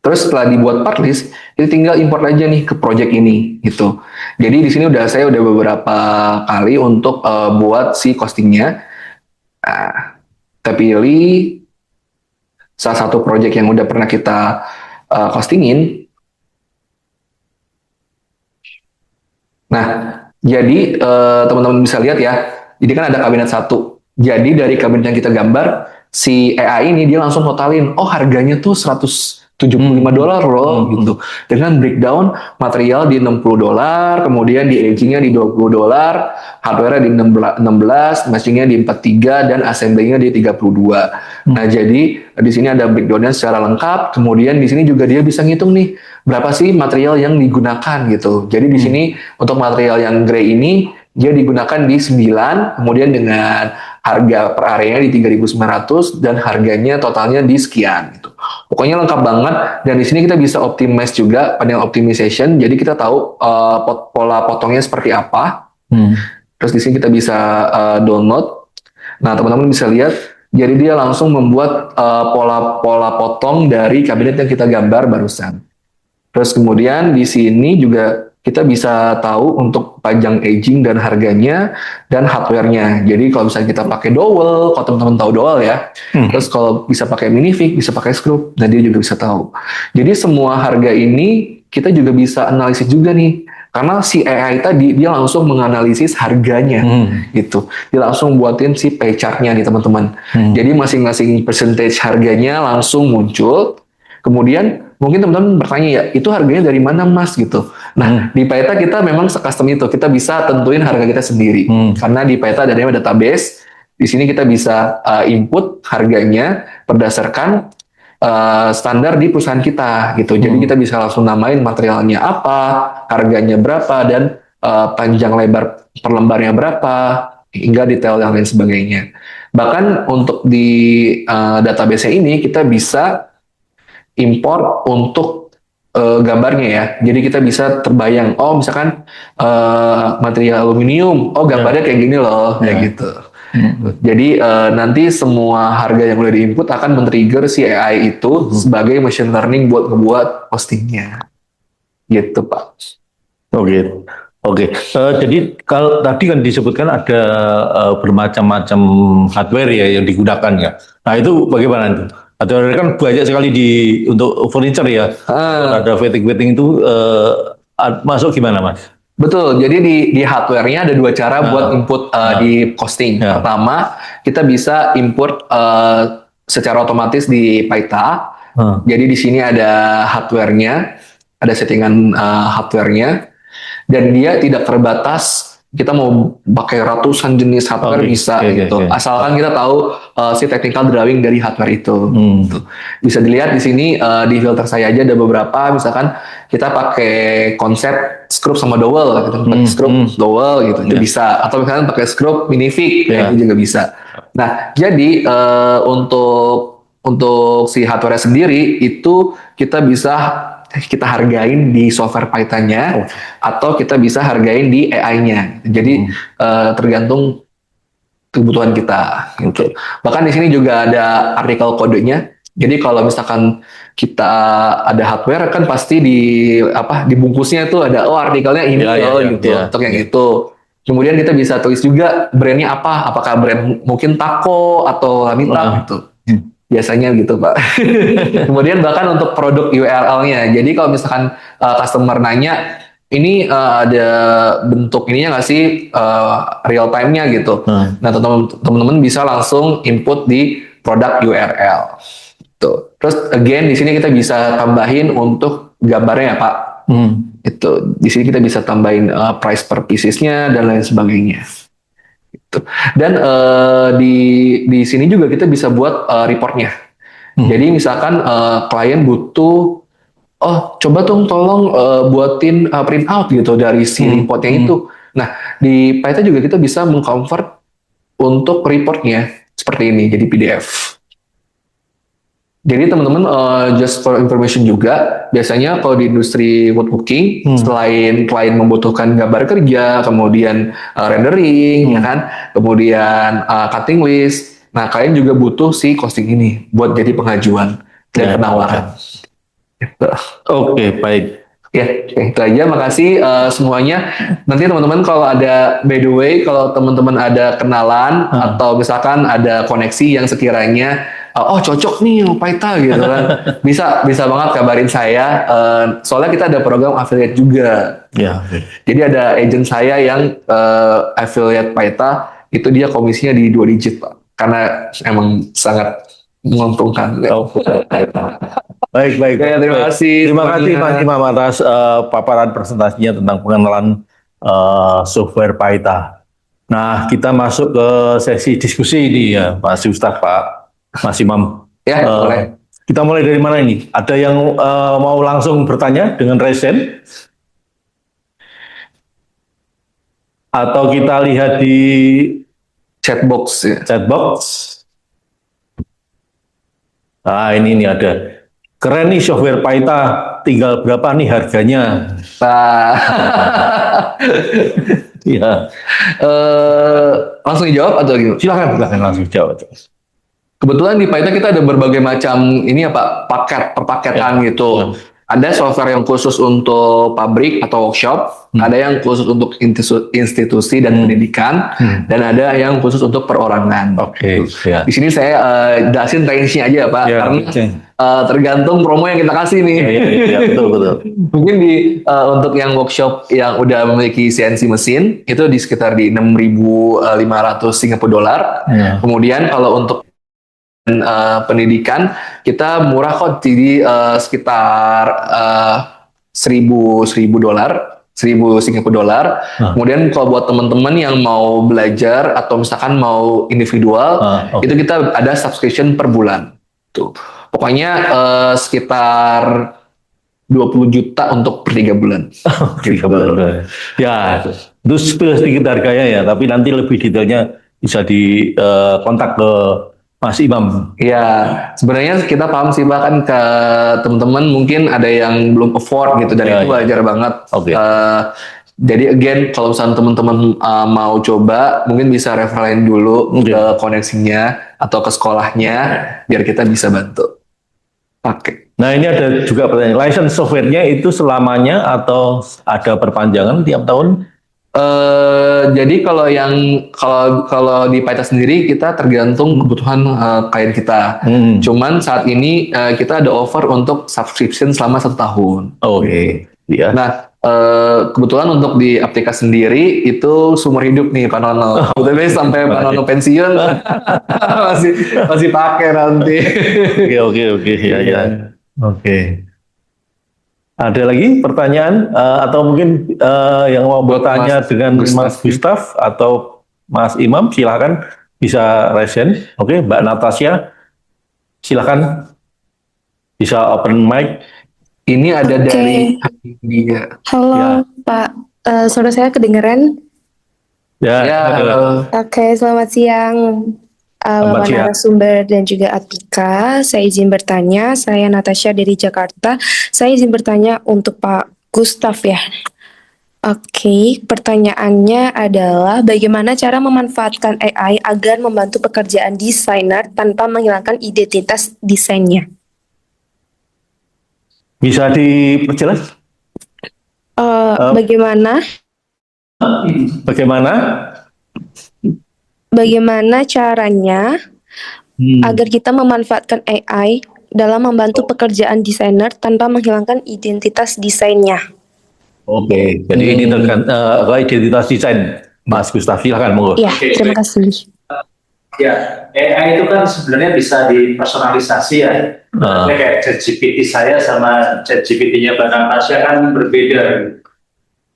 Terus setelah dibuat part list, itu tinggal import aja nih ke project ini gitu. Jadi di sini saya udah beberapa kali untuk buat si costingnya. Nah, kita pilih salah satu project yang udah pernah kita costingin. Nah, jadi teman-teman bisa lihat ya, jadi kan ada kabinet satu. Jadi dari kabinet yang kita gambar, si AI ini dia langsung totalin, oh harganya tuh $175 loh gitu. Dengan breakdown material di $60, kemudian di agingnya di $20, hardware di 16, matchingnya di 43 dan assembly-nya di 32. Nah, jadi di sini ada breakdown-nya secara lengkap. Kemudian di sini juga dia bisa ngitung nih berapa sih material yang digunakan gitu. Jadi di sini untuk material yang gray ini dia digunakan di 9, kemudian dengan harga per areanya di 3.900 dan harganya totalnya di sekian gitu. Pokoknya lengkap banget dan di sini kita bisa optimize juga panel optimization. Jadi kita tahu pola potongnya seperti apa. Terus di sini kita bisa download. Nah, teman-teman bisa lihat jadi dia langsung membuat pola potong dari kabinet yang kita gambar barusan. Terus kemudian di sini juga kita bisa tahu untuk panjang aging dan harganya dan hardware-nya. Jadi kalau misalnya kita pakai dowel, kalau teman-teman tahu dowel ya, terus kalau bisa pakai minifig, bisa pakai screw, dan dia juga bisa tahu. Jadi semua harga ini kita juga bisa analisis juga nih. Karena si AI tadi dia langsung menganalisis harganya gitu. Dia langsung buatin si pie chart-nya nih teman-teman. Jadi masing-masing percentage harganya langsung muncul. Kemudian mungkin teman-teman bertanya ya, itu harganya dari mana Mas gitu. Nah, di Python kita memang custom itu, kita bisa tentuin harga kita sendiri. Karena di Python ada namanya database. Di sini kita bisa input harganya berdasarkan standar di perusahaan kita gitu. Jadi kita bisa langsung namain materialnya apa, harganya berapa dan panjang lebar per lembarnya berapa hingga detail yang lain sebagainya. Bahkan untuk di database ini kita bisa import untuk gambarnya ya. Jadi kita bisa terbayang, oh misalkan material aluminium, oh gambarnya kayak gini loh, kayak gitu. Jadi nanti semua harga yang udah diinput akan men-trigger si AI itu sebagai machine learning buat ngebuat postingnya. Gitu Pak. Oke, oke. Jadi kalau tadi kan disebutkan ada bermacam-macam hardware ya yang digunakan ya. Nah itu bagaimana itu? Hardware kan banyak sekali untuk furniture ya. Ada fitting-fitting itu masuk gimana Mas? Betul, jadi di hardware-nya ada dua cara buat input di costing. Ya. Pertama, kita bisa import secara otomatis di Paita. Jadi di sini ada hardware-nya, ada settingan hardware-nya, dan dia tidak terbatas. Kita mau pakai ratusan jenis hardware bisa gitu. Asalkan kita tahu si technical drawing dari hardware itu. Gitu. Bisa dilihat di sini di filter saya aja ada beberapa. Misalkan kita pakai konsep screw sama dowel, gitu. Pakai screw dowel gitu, itu bisa. Atau misalkan pakai screw minifig, itu juga bisa. Nah, jadi untuk si hardware sendiri itu kita hargain di software Python-nya atau kita bisa hargain di AI-nya. Jadi tergantung kebutuhan kita. Gitu. Bahkan di sini juga ada artikel kodenya. Jadi kalau misalkan kita ada hardware kan pasti di bungkusnya itu ada artikelnya ini gitu untuk yang itu. Kemudian kita bisa tulis juga brandnya apa, apakah brand mungkin Taco atau Lamita gitu. Biasanya gitu Pak. Kemudian bahkan untuk produk URL-nya. Jadi kalau misalkan customer nanya, ini ada bentuk ininya nggak sih real time-nya gitu. Nah teman-teman bisa langsung input di produk URL. Gitu. Terus again di sini kita bisa tambahin untuk gambarnya Pak. Itu di sini kita bisa tambahin price per pieces-nya dan lain sebagainya. Dan di sini juga kita bisa buat reportnya. Jadi misalkan klien butuh, coba dong tolong buatin print out gitu dari si reportnya itu. Nah di Python juga kita bisa mengconvert untuk reportnya seperti ini, jadi PDF. Jadi teman-teman just for information juga, biasanya kalau di industri woodworking, selain klien membutuhkan gambar kerja, kemudian rendering, ya kan, kemudian cutting list, nah kalian juga butuh si costing ini buat jadi pengajuan dan penawaran. Gitu. Oke, baik. Ya, itu aja. Makasih semuanya. Nanti teman-teman kalau ada, by the way, kalau teman-teman ada kenalan atau misalkan ada koneksi yang sekiranya cocok nih Paita gitu kan, bisa banget kabarin saya. Soalnya kita ada program affiliate juga. Ya. Jadi ada agent saya yang affiliate Paita, itu dia komisinya di 2 digit Pak. Karena emang sangat menguntungkan. Baik. Ya, terima kasih. Terima kasih Mas Imam atas paparan presentasinya tentang pengenalan software Paita. Nah, kita masuk ke sesi diskusi ini ya, Pak Ustaz, Pak Mas Imam. Ya, boleh. Kita mulai dari mana ini? Ada yang mau langsung bertanya dengan raise hand? Atau kita lihat di Chatbox ya. chatbox? Nah, ini ada. Keren nih software Paita, tinggal berapa nih harganya? Ya. Langsung dijawab atau gimana? Silakan langsung jawab. Kebetulan di Paita kita ada berbagai macam ini ya Pak, perpaketan gitu. Ada software yang khusus untuk pabrik atau workshop, ada yang khusus untuk institusi dan pendidikan, dan ada yang khusus untuk perorangan. Oke. Ya. Di sini saya jelasin range-nya aja Pak, karena tergantung promo yang kita kasih nih. Ya, betul. Mungkin untuk yang workshop yang udah memiliki CNC mesin itu di sekitar di 6.500 Singapura dolar. Kemudian kalau untuk pendidikan kita murah kok, jadi sekitar 1.000 dolar, 1.000 Singapura dolar. Kemudian kalau buat teman-teman yang mau belajar atau misalkan mau individual, itu kita ada subscription per bulan. Tuh. Pokoknya sekitar 20 juta untuk per 3 bulan. 3 bulan. Ya, itu spill sedikit harganya ya, tapi nanti lebih detailnya bisa di kontak ke Mas Imam. Ya, sebenarnya kita paham sih Pak, kan ke teman-teman mungkin ada yang belum afford gitu, dan Ya, itu ya. wajar banget. Oke. Jadi again, kalau misalnya teman-teman mau coba, mungkin bisa referensi dulu Oke. ke koneksinya atau ke sekolahnya, biar kita bisa bantu pakai. Nah ini ada juga pertanyaan, license software-nya itu selamanya atau ada perpanjangan tiap tahun? Jadi kalau di Paita sendiri kita tergantung kebutuhan klien kita. Cuman saat ini kita ada offer untuk subscription selama 1 tahun. Oke. Ya. Nah, kebetulan untuk di aplikasi sendiri itu seumur hidup nih Pak Nono. Tapi sampai Pak Nono pensiun masih pakai nanti. Oke. Ya. Oke. Ada lagi pertanyaan atau mungkin yang mau Buat bertanya Mas dengan Gustaf. Mas Gustaf atau Mas Imam, silakan bisa resen. Oke, Mbak Natasha, silakan bisa open mic. Ini ada Oke. dari dia. Halo Ya. Pak, suara saya kedengeran? Ya, Ya, Oke, selamat siang Selamat Bapak siang. narasumber dan juga Atika. Saya izin bertanya, saya Natasha dari Jakarta. Saya izin bertanya untuk Pak Gustaf ya. Oke, pertanyaannya adalah bagaimana cara memanfaatkan AI agar membantu pekerjaan desainer tanpa menghilangkan identitas desainnya? bisa diperjelas Bagaimana bagaimana? Bagaimana caranya agar kita memanfaatkan AI dalam membantu pekerjaan desainer tanpa menghilangkan identitas desainnya? Oke, jadi ini terkait identitas desain, Mas Gustaf, silakan monggo. Ya, terima kasih. Ya, AI itu kan sebenarnya bisa dipersonalisasi ya. Kayak ChatGPT saya sama ChatGPT-nya Mbak Natasha kan berbeda.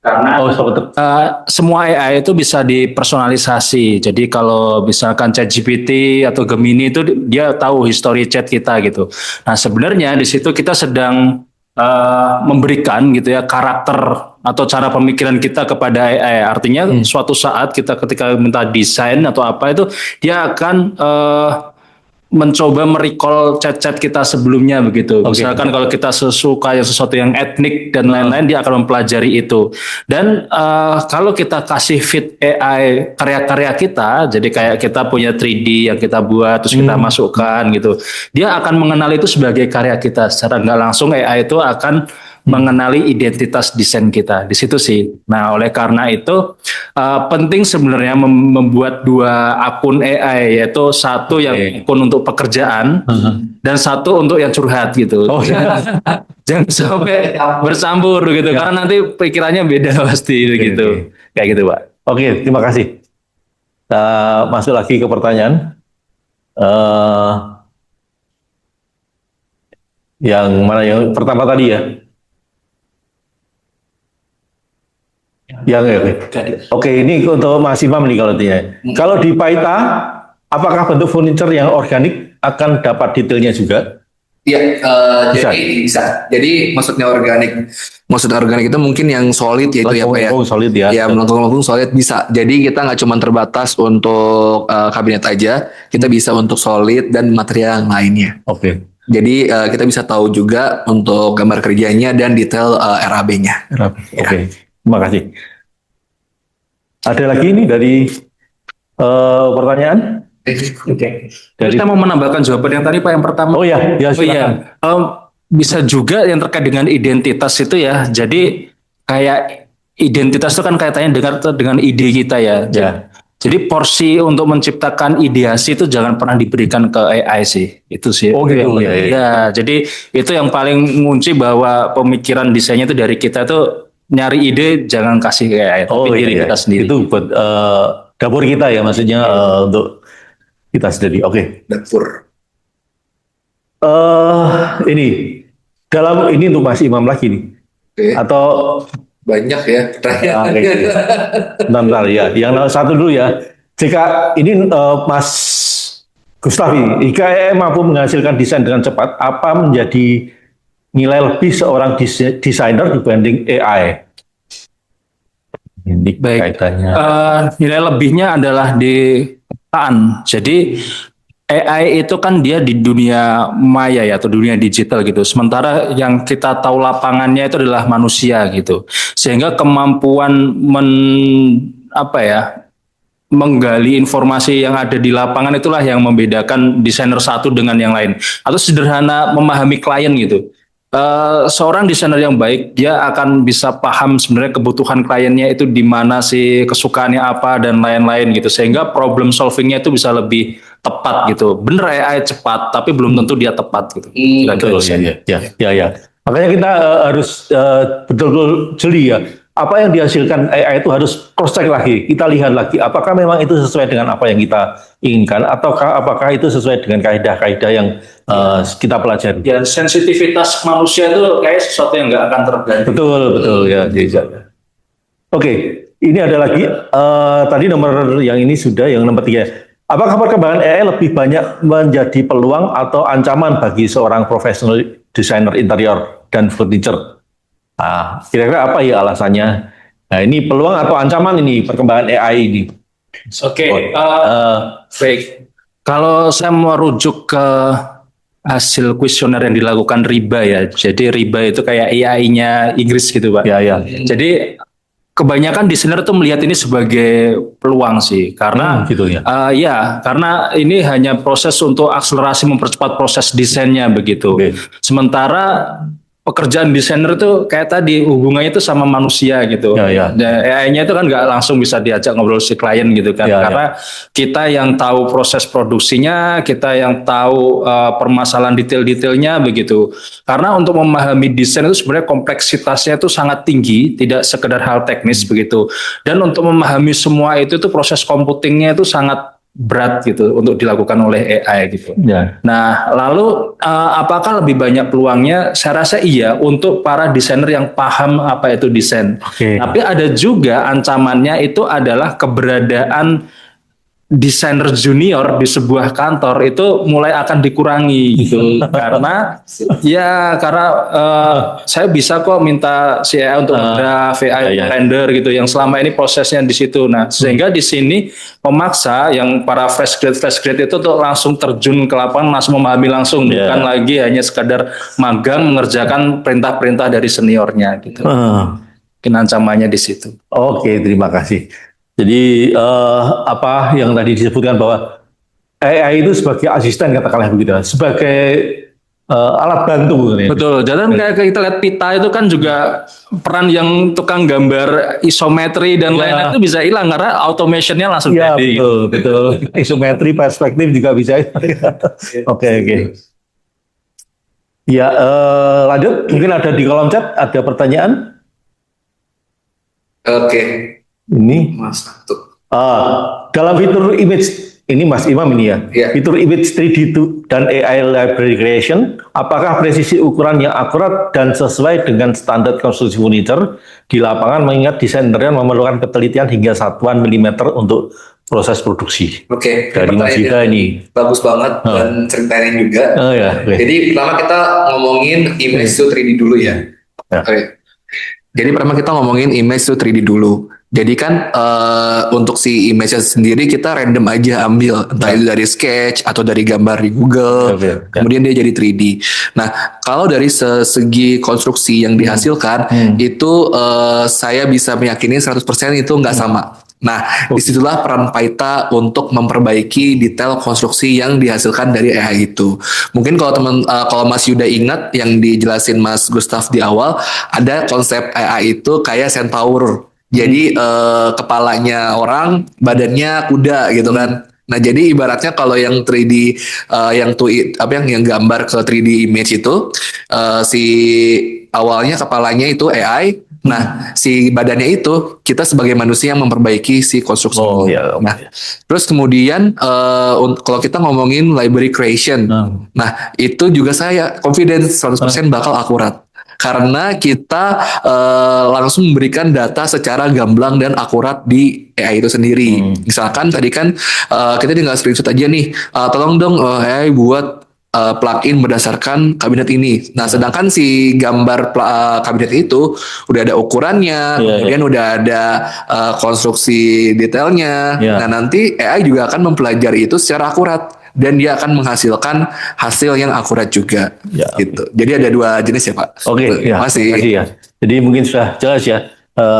Karena semua AI itu bisa dipersonalisasi. Jadi kalau misalkan ChatGPT atau Gemini itu dia tahu history chat kita gitu. Nah sebenarnya di situ kita sedang memberikan gitu ya karakter atau cara pemikiran kita kepada AI. Artinya suatu saat kita ketika minta desain atau apa itu dia akan mencoba merecall chat-chat kita sebelumnya begitu. Misalkan kalau kita suka yang sesuatu yang etnik dan lain-lain, dia akan mempelajari itu. Dan kalau kita kasih feed AI karya-karya kita, jadi kayak kita punya 3D yang kita buat terus kita masukkan gitu, dia akan mengenal itu sebagai karya kita. Secara nggak langsung AI itu akan mengenali identitas desain kita di situ sih. Nah, oleh karena itu penting sebenarnya membuat 2 akun AI, yaitu satu yang akun untuk pekerjaan dan satu untuk yang curhat gitu. Jangan sampai bercampur gitu, karena nanti pikirannya beda pasti gitu. Kayak gitu, Pak. Oke, terima kasih. Kita masuk lagi ke pertanyaan. Yang mana yang pertama tadi ya? Oke, ini untuk Mas Imam nih kalau dia. Kalau di Paita, apakah bentuk furniture yang organik akan dapat detailnya juga? Iya, Bisa. jadi bisa. Jadi maksudnya organik itu mungkin yang solid yaitu ya Pak ya. Solid ya. Ya, melengkung solid bisa. Jadi kita nggak cuma terbatas untuk kabinet aja, kita bisa untuk solid dan material yang lainnya. Oke. Jadi kita bisa tahu juga untuk gambar kerjanya dan detail RAB-nya. Oke, terima kasih. Ada lagi ini dari pertanyaan? Oke. Kita mau menambahkan jawaban yang tadi Pak yang pertama. Oh ya, silakan. Bisa juga yang terkait dengan identitas itu ya. Jadi kayak identitas itu kan kaitannya dengan ide kita ya. Ya. Jadi porsi untuk menciptakan ideasi itu jangan pernah diberikan ke AI sih. Itu sih. Oh gitu ya. Ya, jadi itu yang paling ngunci bahwa pemikiran desainnya itu dari kita tuh nyari ide jangan kasih ke AI, tapi diri kita sendiri. Itu buat dapur kita ya, maksudnya untuk kita sendiri. Oke. Dapur. Ini dalam ini untuk Mas Imam lagi nih. Atau Banyak ya. Bentar ya, yang satu dulu ya. Jika ini Mas Gustaf, jika AI mampu menghasilkan desain dengan cepat, apa menjadi nilai lebih seorang desainer dibanding AI? Ini Baik. kaitannya. Nilai lebihnya adalah di penciptaan. Jadi AI itu kan dia di dunia maya ya atau dunia digital gitu. Sementara yang kita tahu lapangannya itu adalah manusia gitu. Sehingga kemampuan apa ya menggali informasi yang ada di lapangan itulah yang membedakan desainer satu dengan yang lain. Atau sederhana memahami klien gitu. Seorang desainer yang baik dia akan bisa paham sebenarnya kebutuhan kliennya itu di mana sih, kesukaannya apa dan lain-lain gitu, sehingga problem solvingnya itu bisa lebih tepat gitu. Bener AI cepat tapi belum tentu dia tepat gitu. Betul, ya. Makanya kita harus betul-betul jeli ya. Apa yang dihasilkan AI itu harus cross check lagi. Kita lihat lagi apakah memang itu sesuai dengan apa yang kita inginkan ataukah apakah itu sesuai dengan kaidah-kaidah yang kita pelajari. Ya, sensitivitas manusia itu kayak sesuatu yang nggak akan terganti. Betul ya. Oke, ini ada lagi tadi nomor yang ini sudah yang nomor 3. Apakah perkembangan AI lebih banyak menjadi peluang atau ancaman bagi seorang profesional desainer interior dan furniture? Nah, kira-kira apa ya alasannya? Nah, ini peluang atau ancaman ini perkembangan AI ini? Oke, baik. Kalau saya merujuk ke hasil kuesioner yang dilakukan RIBA ya. Jadi RIBA itu kayak AI-nya Inggris gitu, Pak. Ya. Jadi kebanyakan desainer tuh melihat ini sebagai peluang sih, karena gitu ya. ya karena ini hanya proses untuk akselerasi mempercepat proses desainnya begitu. Oke. Sementara pekerjaan desainer itu kayak tadi hubungannya itu sama manusia gitu. Ya. Dan AI-nya itu kan nggak langsung bisa diajak ngobrol si klien gitu kan. Ya. Karena kita yang tahu proses produksinya, kita yang tahu permasalahan detail-detailnya begitu. Karena untuk memahami desain itu sebenarnya kompleksitasnya itu sangat tinggi, tidak sekedar hal teknis begitu. Dan untuk memahami semua itu tuh proses computingnya itu sangat berat gitu untuk dilakukan oleh AI gitu. Ya. Nah, lalu apakah lebih banyak peluangnya? Saya rasa iya untuk para desainer yang paham apa itu desain. Oke. Tapi ada juga ancamannya itu adalah keberadaan desainer junior di sebuah kantor itu mulai akan dikurangi gitu karena saya bisa kok minta si AI untuk ngedraft, AI render gitu yang selama ini prosesnya di situ. Nah, sehingga di sini memaksa yang para fresh grade itu tuh langsung terjun ke lapangan, langsung memahami langsung, bukan lagi hanya sekadar magang mengerjakan perintah-perintah dari seniornya gitu. Mungkin ancamannya di situ. Oke, terima kasih. Jadi apa yang tadi disebutkan bahwa AI itu sebagai asisten katakanlah begitu, sebagai alat bantu. Betul. Dan kayak kita lihat pita itu kan juga peran yang tukang gambar isometri dan lain-lain itu bisa hilang karena automationnya langsung ya, jadi. Betul. Isometri perspektif juga bisa. Oke. Ya, lanjut. Mungkin ada di kolom chat ada pertanyaan. Oke. Ini Mas tuh. dalam fitur image ini Mas Imam ini ya. Fitur image 3D dan AI library creation, apakah presisi ukuran yang akurat dan sesuai dengan standar konstruksi furniture di lapangan mengingat desain interior memerlukan ketelitian hingga satuan milimeter untuk proses produksi. Oke, dari Mas Yuda ini. Bagus banget dan ceritain juga. Jadi pertama kita ngomongin image to 3D dulu ya. Oke. Jadi pertama kita ngomongin image to 3D dulu. Jadi kan untuk si image sendiri kita random aja ambil, entah itu dari sketch atau dari gambar di Google, kemudian dia jadi 3D. Nah, kalau dari segi konstruksi yang dihasilkan, itu saya bisa meyakini 100% itu nggak sama. Nah, disitulah peran Paita untuk memperbaiki detail konstruksi yang dihasilkan dari AI itu. Mungkin kalau Mas Yuda ingat yang dijelasin Mas Gustaf di awal, ada konsep AI itu kayak centaur. Jadi kepalanya orang, badannya kuda gitu kan. Nah, jadi ibaratnya kalau yang 3D yang gambar ke 3D image itu si awalnya kepalanya itu AI. Nah, si badannya itu kita sebagai manusia yang memperbaiki si konstruksi. Nah, terus kemudian kalau kita ngomongin library creation, nah itu juga saya confidence 100% bakal akurat. Karena kita langsung memberikan data secara gamblang dan akurat di AI itu sendiri. Misalkan tadi kan kita tinggal screenshot aja nih, tolong dong AI buat plugin berdasarkan kabinet ini. Nah, sedangkan si gambar kabinet itu udah ada ukurannya, kemudian udah ada konstruksi detailnya. Nah, nanti AI juga akan mempelajari itu secara akurat. dan dia akan menghasilkan hasil yang akurat juga. Ya. Gitu. Jadi ada 2 jenis ya Pak. Oke, ya. Terima kasih. Terima kasih ya. Jadi mungkin sudah jelas ya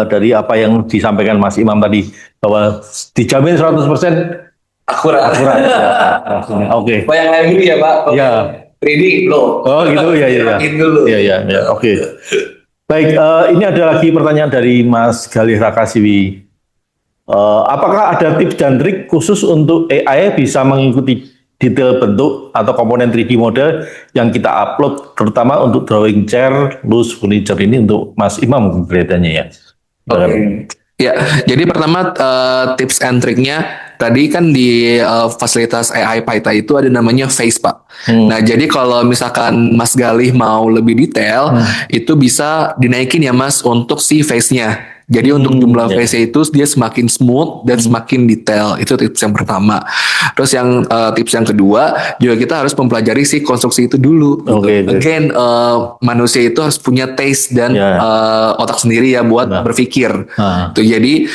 dari apa yang disampaikan Mas Imam tadi bahwa dijamin 100% Akurat. akurat. Ya. Oke. Pak yang lain dulu ya Pak. Ya. Trading loh. Oh gitu ya ya. Dulu. Ya. Oke. Baik, ini ada lagi pertanyaan dari Mas Galih Rakasiwi. Apakah ada tips dan trik khusus untuk AI bisa mengikuti detail bentuk atau komponen 3D model yang kita upload, terutama untuk drawing chair, loose furniture ini untuk Mas Imam kelihatannya ya. Oke. Ya, jadi pertama tips and triknya tadi kan di fasilitas AI Paita itu ada namanya face Pak. Nah, jadi kalau misalkan Mas Galih mau lebih detail, itu bisa dinaikin ya Mas untuk si face-nya. Jadi untuk jumlah face itu dia semakin smooth dan semakin detail. Itu tips yang pertama. Terus yang tips yang kedua juga kita harus mempelajari si konstruksi itu dulu. Oke. Again, manusia itu harus punya taste dan otak sendiri ya buat berpikir. Tuh, jadi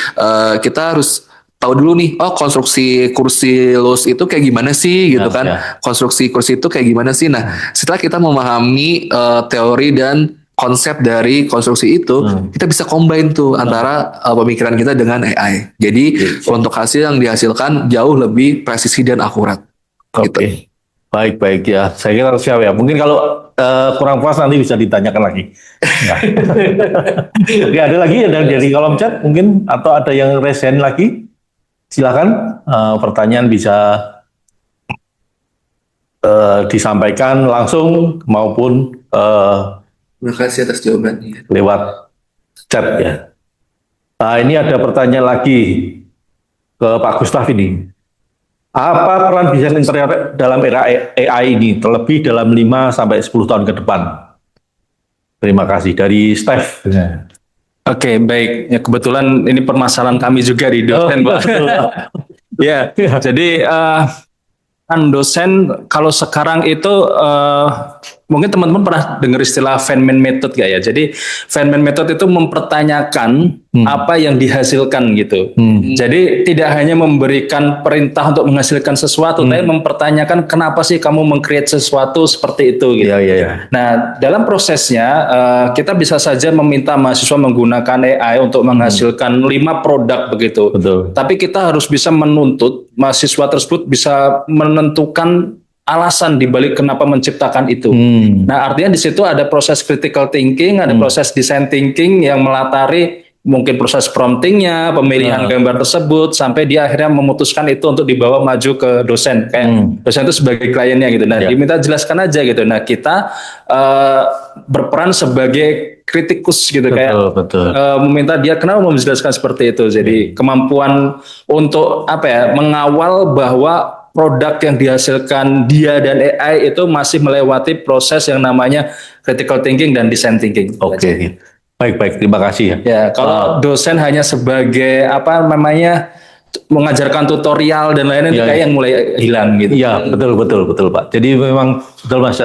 kita harus tahu dulu nih, oh konstruksi kursi loose itu kayak gimana sih gitu kan. Konstruksi kursi itu kayak gimana sih. Nah, setelah kita memahami teori dan konsep dari konstruksi itu, kita bisa combine tuh antara pemikiran kita dengan AI. Jadi untuk hasil yang dihasilkan jauh lebih presisi dan akurat. Oke. Gitu. Baik ya. Saya kira siap ya. Mungkin kalau kurang puas nanti bisa ditanyakan lagi. Ya. Oke, ada lagi dari kolom chat mungkin atau ada yang raise hand lagi? Silakan pertanyaan bisa disampaikan langsung maupun Terima kasih atas jawabannya. lewat chat ya. Nah, ini ada pertanyaan lagi ke Pak Gustaf ini. Apa peran desain interior dalam era AI ini, terlebih dalam 5 sampai 10 tahun ke depan? Terima kasih dari Steph. Oke, baik. Ya, kebetulan ini permasalahan kami juga di dosen, Pak. Ya, jadi kan dosen kalau sekarang itu mungkin teman-teman pernah dengar istilah Feynman method gak ya? Jadi Feynman method itu mempertanyakan apa yang dihasilkan gitu. Jadi tidak hanya memberikan perintah untuk menghasilkan sesuatu, tapi mempertanyakan kenapa sih kamu meng-create sesuatu seperti itu gitu. Iya. Nah, dalam prosesnya kita bisa saja meminta mahasiswa menggunakan AI untuk menghasilkan 5 produk begitu. Betul. Tapi kita harus bisa menuntut mahasiswa tersebut bisa menentukan alasan dibalik kenapa menciptakan itu. Nah, artinya di situ ada proses critical thinking, ada proses design thinking yang melatari mungkin proses promptingnya, pemilihan gambar tersebut, sampai dia akhirnya memutuskan itu untuk dibawa maju ke dosen. Kayak dosen itu sebagai kliennya gitu. Nah, diminta jelaskan aja gitu. Nah, kita berperan sebagai kritikus gitu, Betul. meminta dia kenapa mau menjelaskan seperti itu. Jadi kemampuan untuk mengawal bahwa produk yang dihasilkan dia dan AI itu masih melewati proses yang namanya critical thinking dan design thinking. Oke. Baik, terima kasih ya. Ya, kalau dosen hanya sebagai mengajarkan tutorial dan lain-lain itu kayak yang mulai hilang gitu. Iya, betul Pak. Jadi memang betul Mas,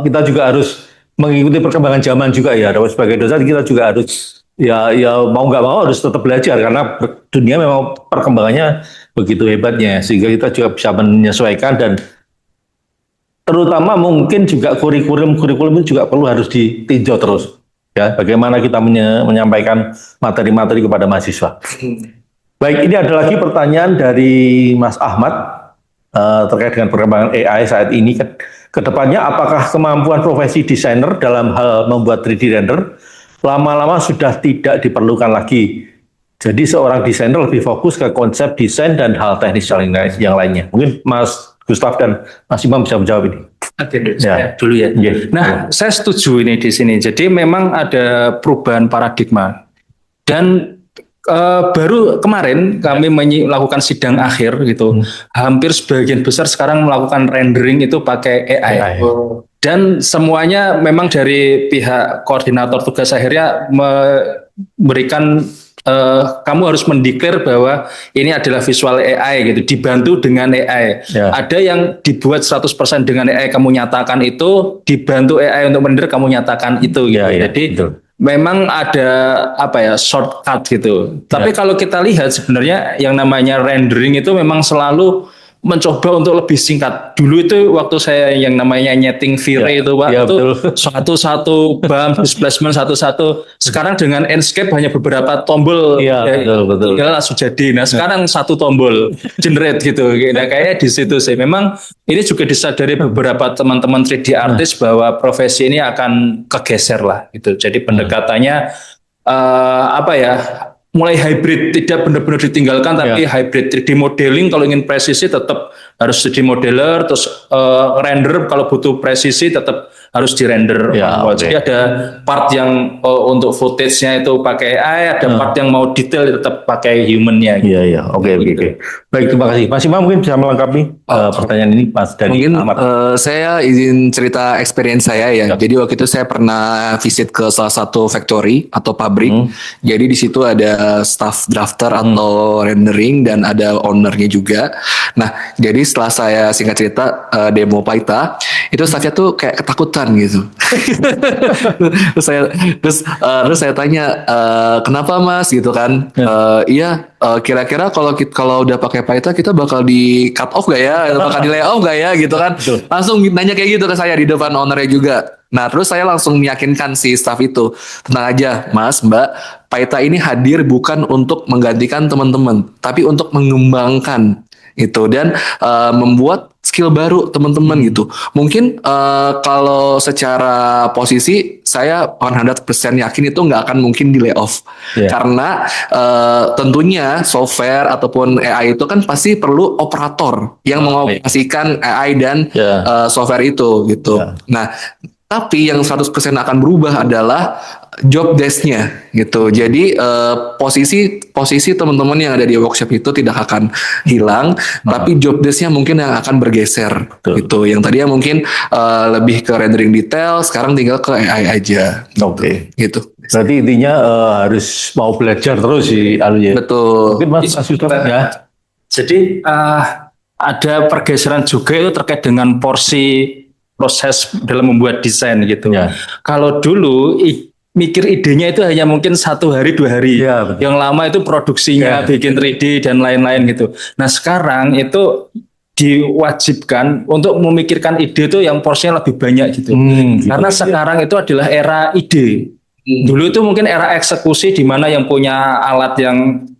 kita juga harus mengikuti perkembangan zaman juga ya. Sebagai dosen kita juga harus ya mau nggak mau harus tetap belajar karena dunia memang perkembangannya begitu hebatnya, sehingga kita juga bisa menyesuaikan dan terutama mungkin juga kurikulum itu juga perlu harus ditinjau terus ya, bagaimana kita menyampaikan materi-materi kepada mahasiswa. Baik, ini ada lagi pertanyaan dari Mas Ahmad terkait dengan perkembangan AI saat ini. Kedepannya apakah kemampuan profesi desainer dalam hal membuat 3D render lama-lama sudah tidak diperlukan lagi? Jadi seorang desainer lebih fokus ke konsep desain dan hal teknis yang lainnya. Mungkin Mas Gustaf dan Mas Imam bisa menjawab ini. Oke, saya dulu ya. Nah, saya setuju ini di sini. Jadi memang ada perubahan paradigma. Dan baru kemarin kami melakukan sidang akhir gitu. Hampir sebagian besar sekarang melakukan rendering itu pakai AI. Dan semuanya memang dari pihak koordinator tugas akhirnya memberikan kamu harus mendeklar bahwa ini adalah visual AI gitu, dibantu dengan AI. Ada yang dibuat 100% dengan AI, kamu nyatakan itu, dibantu AI untuk merender, kamu nyatakan itu gitu. Jadi memang ada shortcut gitu. Tapi kalau kita lihat sebenarnya yang namanya rendering itu memang selalu mencoba untuk lebih singkat. Dulu itu waktu saya yang namanya nyeting V-Ray itu Pak, ya, itu betul. satu-satu bump displacement satu-satu. Sekarang dengan Enscape hanya beberapa tombol, Iya, betul. tinggal langsung jadi. Nah sekarang satu tombol generate gitu. Nah, kayaknya di situ sih. Memang ini juga disadari beberapa teman-teman 3D artist bahwa profesi ini akan kegeser lah gitu. Jadi pendekatannya apa ya? Mulai hybrid, tidak benar-benar ditinggalkan, tapi hybrid 3D modeling kalau ingin presisi tetap harus 3D modeler, terus render kalau butuh presisi tetap harus di render. Jadi ada part yang untuk footage-nya itu pakai AI, ada part yang mau detail tetap pakai human-nya. Iya. Oke. Baik, terima kasih. Mas Imam mungkin bisa melengkapi pertanyaan ini Mas dari Mungkin Ahmad. saya izin cerita experience saya ya. Jadi waktu itu saya pernah visit ke salah satu factory atau pabrik. Jadi di situ ada staff drafter atau rendering dan ada ownernya juga. Nah, jadi setelah saya singkat cerita demo Paita, itu staffnya tuh kayak ketakutan gitu. terus saya tanya kenapa Mas gitu kan? Iya. Kira-kira kalau udah pakai Paita kita bakal di cut off gak ya? Bakal di layoff gak ya? Gitu kan? Langsung nanya kayak gitu ke saya di depan ownernya juga. Nah terus saya langsung meyakinkan si staff itu, tenang aja Mas Mbak, Paita ini hadir bukan untuk menggantikan teman-teman, tapi untuk mengembangkan itu dan membuat skill baru teman-teman gitu. Mungkin kalau secara posisi saya 100% yakin itu nggak akan mungkin di layoff karena tentunya software ataupun AI itu kan pasti perlu operator yang mengoperasikan AI dan software itu gitu. Nah tapi yang 100% akan berubah adalah job desk-nya gitu. Jadi posisi teman-teman yang ada di workshop itu tidak akan hilang, tapi job desk-nya mungkin yang akan bergeser gitu. Yang tadinya mungkin lebih ke rendering detail, sekarang tinggal ke AI aja. Gitu. Berarti intinya harus mau belajar terus sih Alu ya. Betul. Mungkin Mas Yusuf ya. Jadi ada pergeseran juga itu terkait dengan porsi proses dalam membuat desain gitu. Kalau dulu mikir idenya itu hanya mungkin 1 hari 2 hari. Yang lama itu produksinya bikin 3D dan lain-lain gitu. Nah sekarang itu diwajibkan untuk memikirkan ide itu yang porsinya lebih banyak gitu. Karena sekarang itu adalah era ide. Dulu itu mungkin era eksekusi di mana yang punya alat yang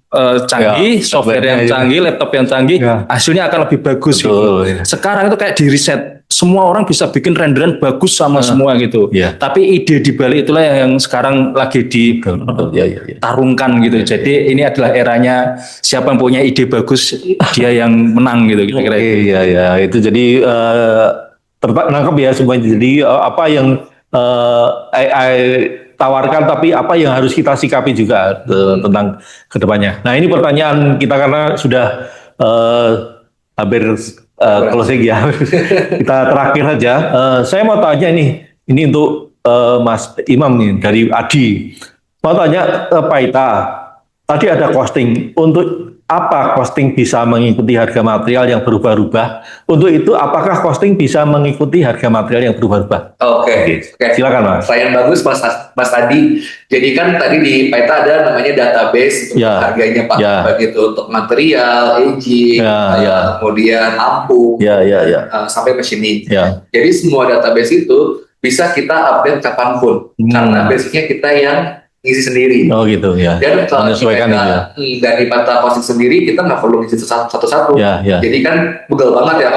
canggih, software yang canggih, laptop yang canggih, hasilnya akan lebih bagus gitu. Sekarang itu kayak di reset. Semua orang bisa bikin renderan bagus sama semua gitu. Tapi ide di balik itulah yang sekarang lagi ditarungkan gitu. Jadi ini adalah eranya siapa yang punya ide bagus dia yang menang gitu kira-kira. Iya. Itu jadi nangkep ya semuanya. Jadi apa yang AI tawarkan tapi apa yang harus kita sikapi juga tentang kedepannya. Nah ini pertanyaan kita karena sudah hampir closing ya. Kita terakhir saja. Saya mau tanya ini untuk Mas Imam nih dari Adi. Mau tanya Paita. Tadi ada costing. Untuk apa costing bisa mengikuti harga material yang berubah-ubah? Untuk itu apakah costing bisa mengikuti harga material yang berubah-ubah? Oke. Silakan Mas. Pertanyaan bagus Mas Adi. Jadi kan tadi di Paita ada namanya database untuk harganya Pak, begitu untuk material, aging, kemudian lampu, sampai machining. Jadi semua database itu bisa kita update kapanpun karena basicnya kita yang ngisi sendiri. Oh gitu ya. Dan kalau dari mata costing sendiri kita nggak perlu ngisi satu-satu. Jadi kan bugel banget ya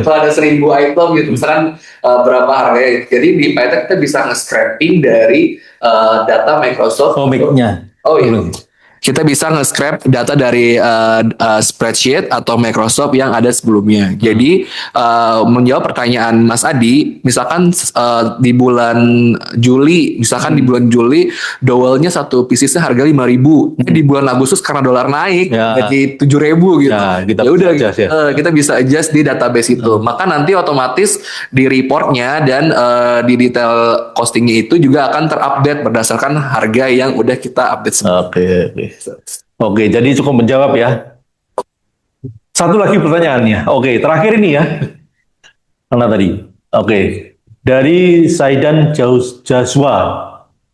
kalau ada 1000 item gitu, misalkan berapa harganya. Jadi di Python kita bisa nge-scraping dari data Microsoft. Mic-nya. Kita bisa nge-scrap data dari spreadsheet atau Microsoft yang ada sebelumnya. Jadi menjawab pertanyaan Mas Adi, misalkan di bulan Juli, dowelnya satu piecesnya harga 5.000. Di bulan Agustus karena dolar naik jadi 7.000 gitu. Kita bisa adjust di database itu. Maka nanti otomatis di reportnya dan di detail costingnya itu juga akan terupdate berdasarkan harga yang udah kita update sebelumnya. Oke, jadi cukup menjawab ya. Satu lagi pertanyaannya. Oke, terakhir ini ya. Mana tadi? Oke, dari Saidan Jaswa.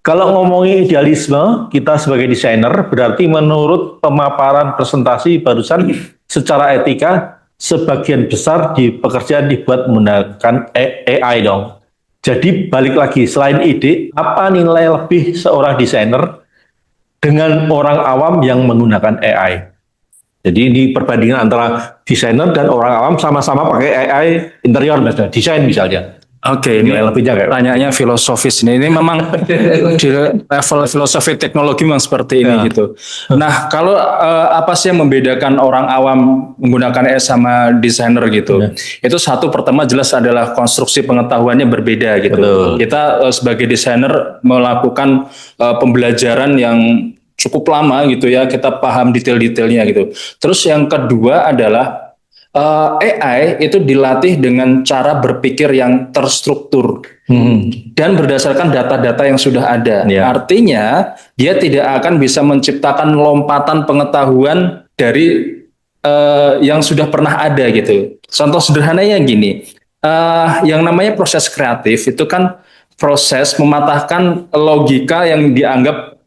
Kalau ngomongin idealisme, kita sebagai desainer berarti menurut pemaparan presentasi barusan secara etika sebagian besar di pekerjaan dibuat menggunakan AI dong. Jadi balik lagi, selain ide, apa nilai lebih seorang desainer dengan orang awam yang menggunakan AI? Jadi ini perbandingan antara desainer dan orang awam sama-sama pakai AI interior misalnya, desain misalnya. Oke, ini Nilai lebihnya kayak tanyanya filosofis ini. Ini memang di level filosofi teknologi memang seperti ini Ya. gitu. Nah, kalau apa sih yang membedakan orang awam menggunakan AI sama desainer gitu? Ya. Itu satu, pertama jelas adalah konstruksi pengetahuannya berbeda gitu. Betul. Kita sebagai desainer melakukan pembelajaran yang cukup lama gitu ya, kita paham detail-detailnya gitu. Terus yang kedua adalah AI itu dilatih dengan cara berpikir yang terstruktur dan berdasarkan data-data yang sudah ada. Ya. Artinya dia tidak akan bisa menciptakan lompatan pengetahuan dari yang sudah pernah ada gitu. Contoh sederhananya gini, yang namanya proses kreatif itu kan proses mematahkan logika yang dianggap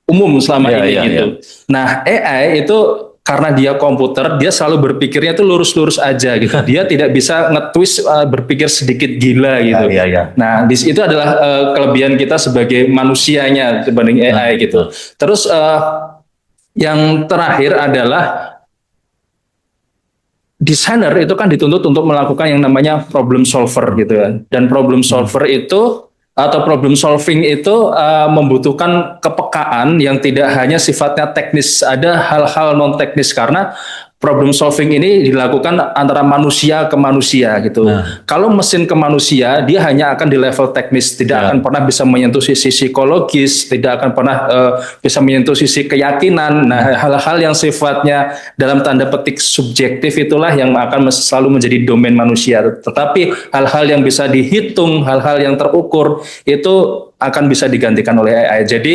umum selama Ya, ini ya, gitu. Nah, AI itu karena dia komputer, dia selalu berpikirnya itu lurus-lurus aja gitu. Dia tidak bisa nge-twist berpikir sedikit gila gitu. Ya, ya. Nah, itu adalah kelebihan kita sebagai manusianya dibanding AI gitu. Terus yang terakhir adalah desainer itu kan dituntut untuk melakukan yang namanya problem solver gitu ya. Dan problem solver itu atau problem solving itu membutuhkan kepekaan yang tidak hanya sifatnya teknis, ada hal-hal non teknis karena problem solving ini dilakukan antara manusia ke manusia gitu. Kalau mesin ke manusia, dia hanya akan di level teknis, tidak akan pernah bisa menyentuh sisi psikologis, tidak akan pernah bisa menyentuh sisi keyakinan. Nah, hal-hal yang sifatnya dalam tanda petik subjektif itulah yang akan selalu menjadi domain manusia. Tetapi hal-hal yang bisa dihitung, hal-hal yang terukur itu akan bisa digantikan oleh AI. Jadi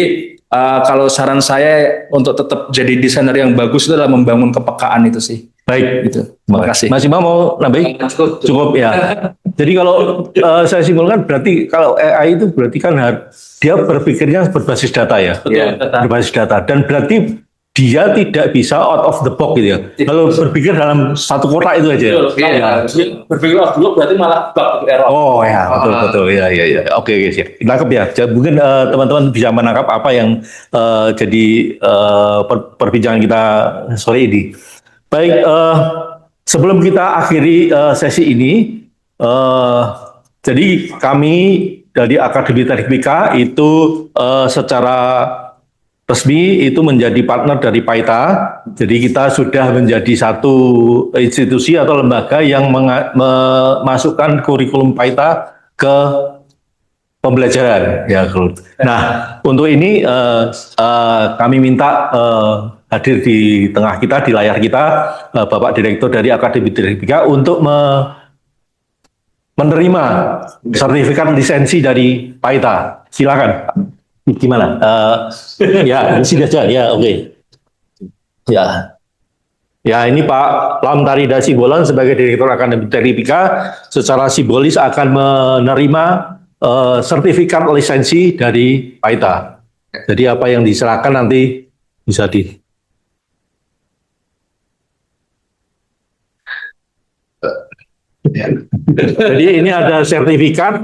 kalau saran saya untuk tetap jadi desainer yang bagus itu adalah membangun kepekaan itu sih. Baik, Gitu. Terima kasih. Mas Imam mau nambahin? Cukup ya. Jadi kalau saya simpulkan berarti kalau AI itu berarti kan dia berpikirnya berbasis data ya. Berbasis data dan berarti dia tidak bisa out of the box gitu ya. Kalau berpikir dalam satu kotak itu aja. Berpikir dulu berarti malah bug error. Oh ya, betul ya. Oke siap. Nangkep ya. Jadi, mungkin teman-teman bisa menangkap apa yang jadi perbincangan kita sore ini. Baik, sebelum kita akhiri sesi ini, jadi kami dari Akademi Teknik Mika itu secara resmi itu menjadi partner dari Paita. Jadi kita sudah menjadi satu institusi atau lembaga yang memasukkan kurikulum Paita ke pembelajaran. Ya, nah, untuk ini kami minta hadir di tengah kita, di layar kita, Bapak Direktur dari Akademi Teknik Mika untuk menerima sertifikat lisensi dari Paita. Silakan. Gimana? Ya, di sini aja. Ya, oke. Ya, ini Pak Lamtarida Simbolon sebagai Direktur Akademi Teknik Mika secara simbolis akan menerima sertifikat lisensi dari Paita. Jadi apa yang diserahkan nanti bisa di. Jadi ini ada sertifikat,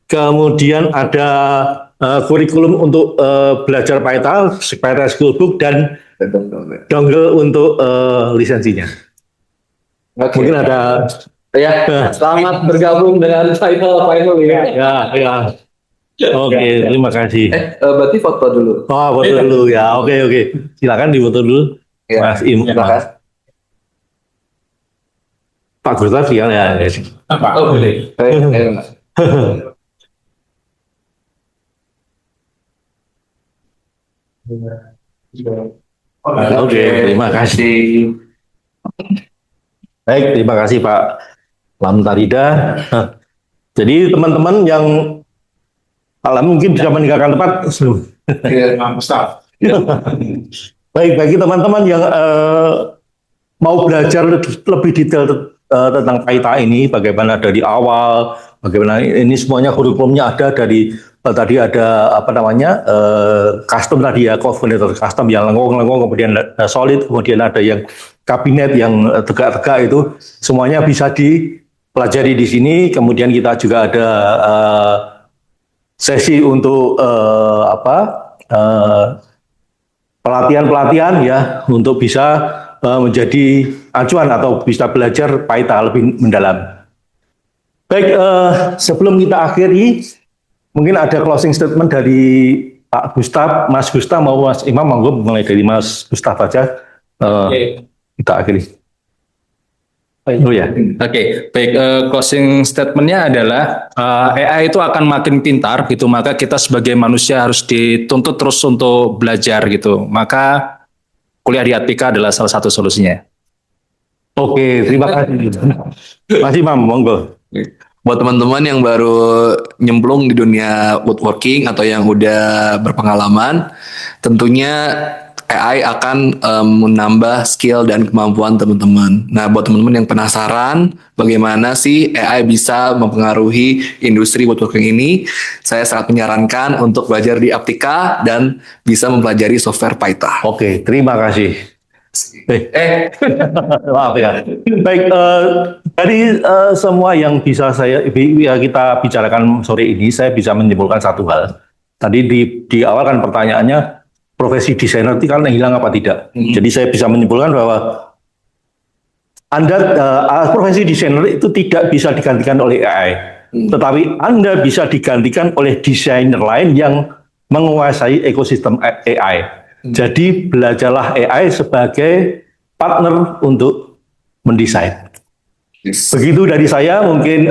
kemudian ada kurikulum untuk belajar Paita, Paita Schoolbook dan dongle untuk lisensinya. Mungkin ada. Ya, selamat bergabung dengan final ya. Ya. Oke, terima kasih. Berarti foto dulu. Oh, foto dulu ya. Oke. Silakan difoto dulu. Ya, Mas Im. terima kasih. Pak Gustaf ya. Oh, boleh. Ayo, Mas. Oke, terima kasih. Baik, terima kasih Pak Lamtarida. Jadi teman-teman yang mungkin bisa meninggalkan tempat. Baik, bagi teman-teman yang mau belajar lebih detail tentang Paita ini, bagaimana dari awal, bagaimana ini semuanya kurikulumnya ada dari tadi ada apa namanya custom tadi ya, coordinator custom yang lengkong-lengkong, kemudian solid, kemudian ada yang kabinet yang tegak-tegak, itu semuanya bisa dipelajari di sini. Kemudian kita juga ada sesi untuk pelatihan-pelatihan ya untuk bisa menjadi acuan atau bisa belajar Paita lebih mendalam. Baik, sebelum kita akhiri, mungkin ada closing statement dari Pak Gustaf, Mas Gustaf mau Mas Imam, monggo mulai dari Mas Gustaf aja. Kita akhiri. Oh ya. Oke, baik. Closing statementnya adalah AI itu akan makin pintar gitu, maka kita sebagai manusia harus dituntut terus untuk belajar gitu. Maka kuliah di Adpika adalah salah satu solusinya. Oke, terima kasih. Mas Imam, monggo. Buat teman-teman yang baru nyemplung di dunia woodworking atau yang udah berpengalaman, tentunya AI akan menambah skill dan kemampuan teman-teman. Nah, buat teman-teman yang penasaran bagaimana sih AI bisa mempengaruhi industri woodworking ini, saya sangat menyarankan untuk belajar di Aptika dan bisa mempelajari software Paita. Oke, terima kasih. Maaf ya. Baik, dari semua yang bisa kita bicarakan sore ini, saya bisa menyimpulkan satu hal. Tadi di awal kan pertanyaannya, profesi desainer itu kan hilang apa tidak? Jadi saya bisa menyimpulkan bahwa profesi desainer itu tidak bisa digantikan oleh AI, tetapi Anda bisa digantikan oleh desainer lain yang menguasai ekosistem AI. Jadi belajarlah AI sebagai partner untuk mendesain. Begitu dari saya, mungkin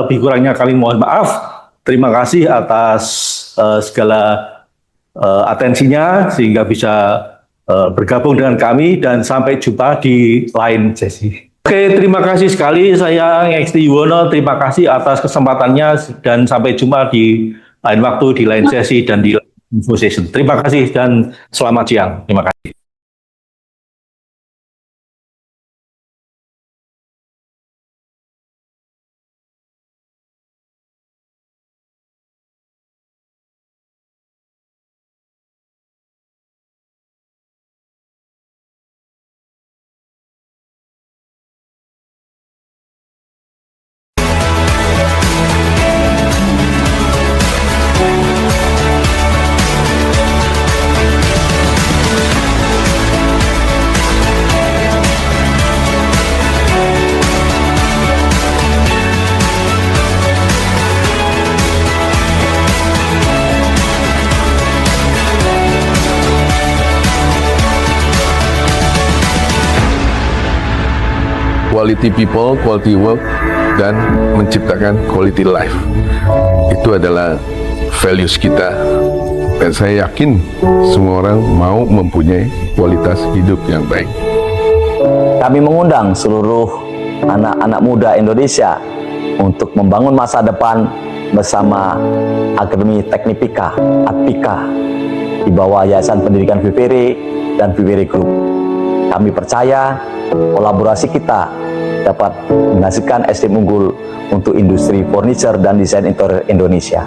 lebih kurangnya kami mohon maaf. Terima kasih atas segala atensinya sehingga bisa bergabung dengan kami, dan sampai jumpa di lain sesi. Oke, terima kasih sekali. Saya Ngesti Yuwono, terima kasih atas kesempatannya, dan sampai jumpa di lain waktu, di lain sesi, dan di info session. Terima kasih dan selamat siang. Terima kasih. Quality people, quality work, dan menciptakan quality life. Itu adalah values kita. Dan saya yakin semua orang mau mempunyai kualitas hidup yang baik. Kami mengundang seluruh anak-anak muda Indonesia untuk membangun masa depan bersama Akademi Teknipika, Adpika, di bawah Yayasan Pendidikan VIPERI dan VIPERI Group. Kami percaya kolaborasi kita dapat menghasilkan SDM unggul untuk industri furniture dan desain interior Indonesia.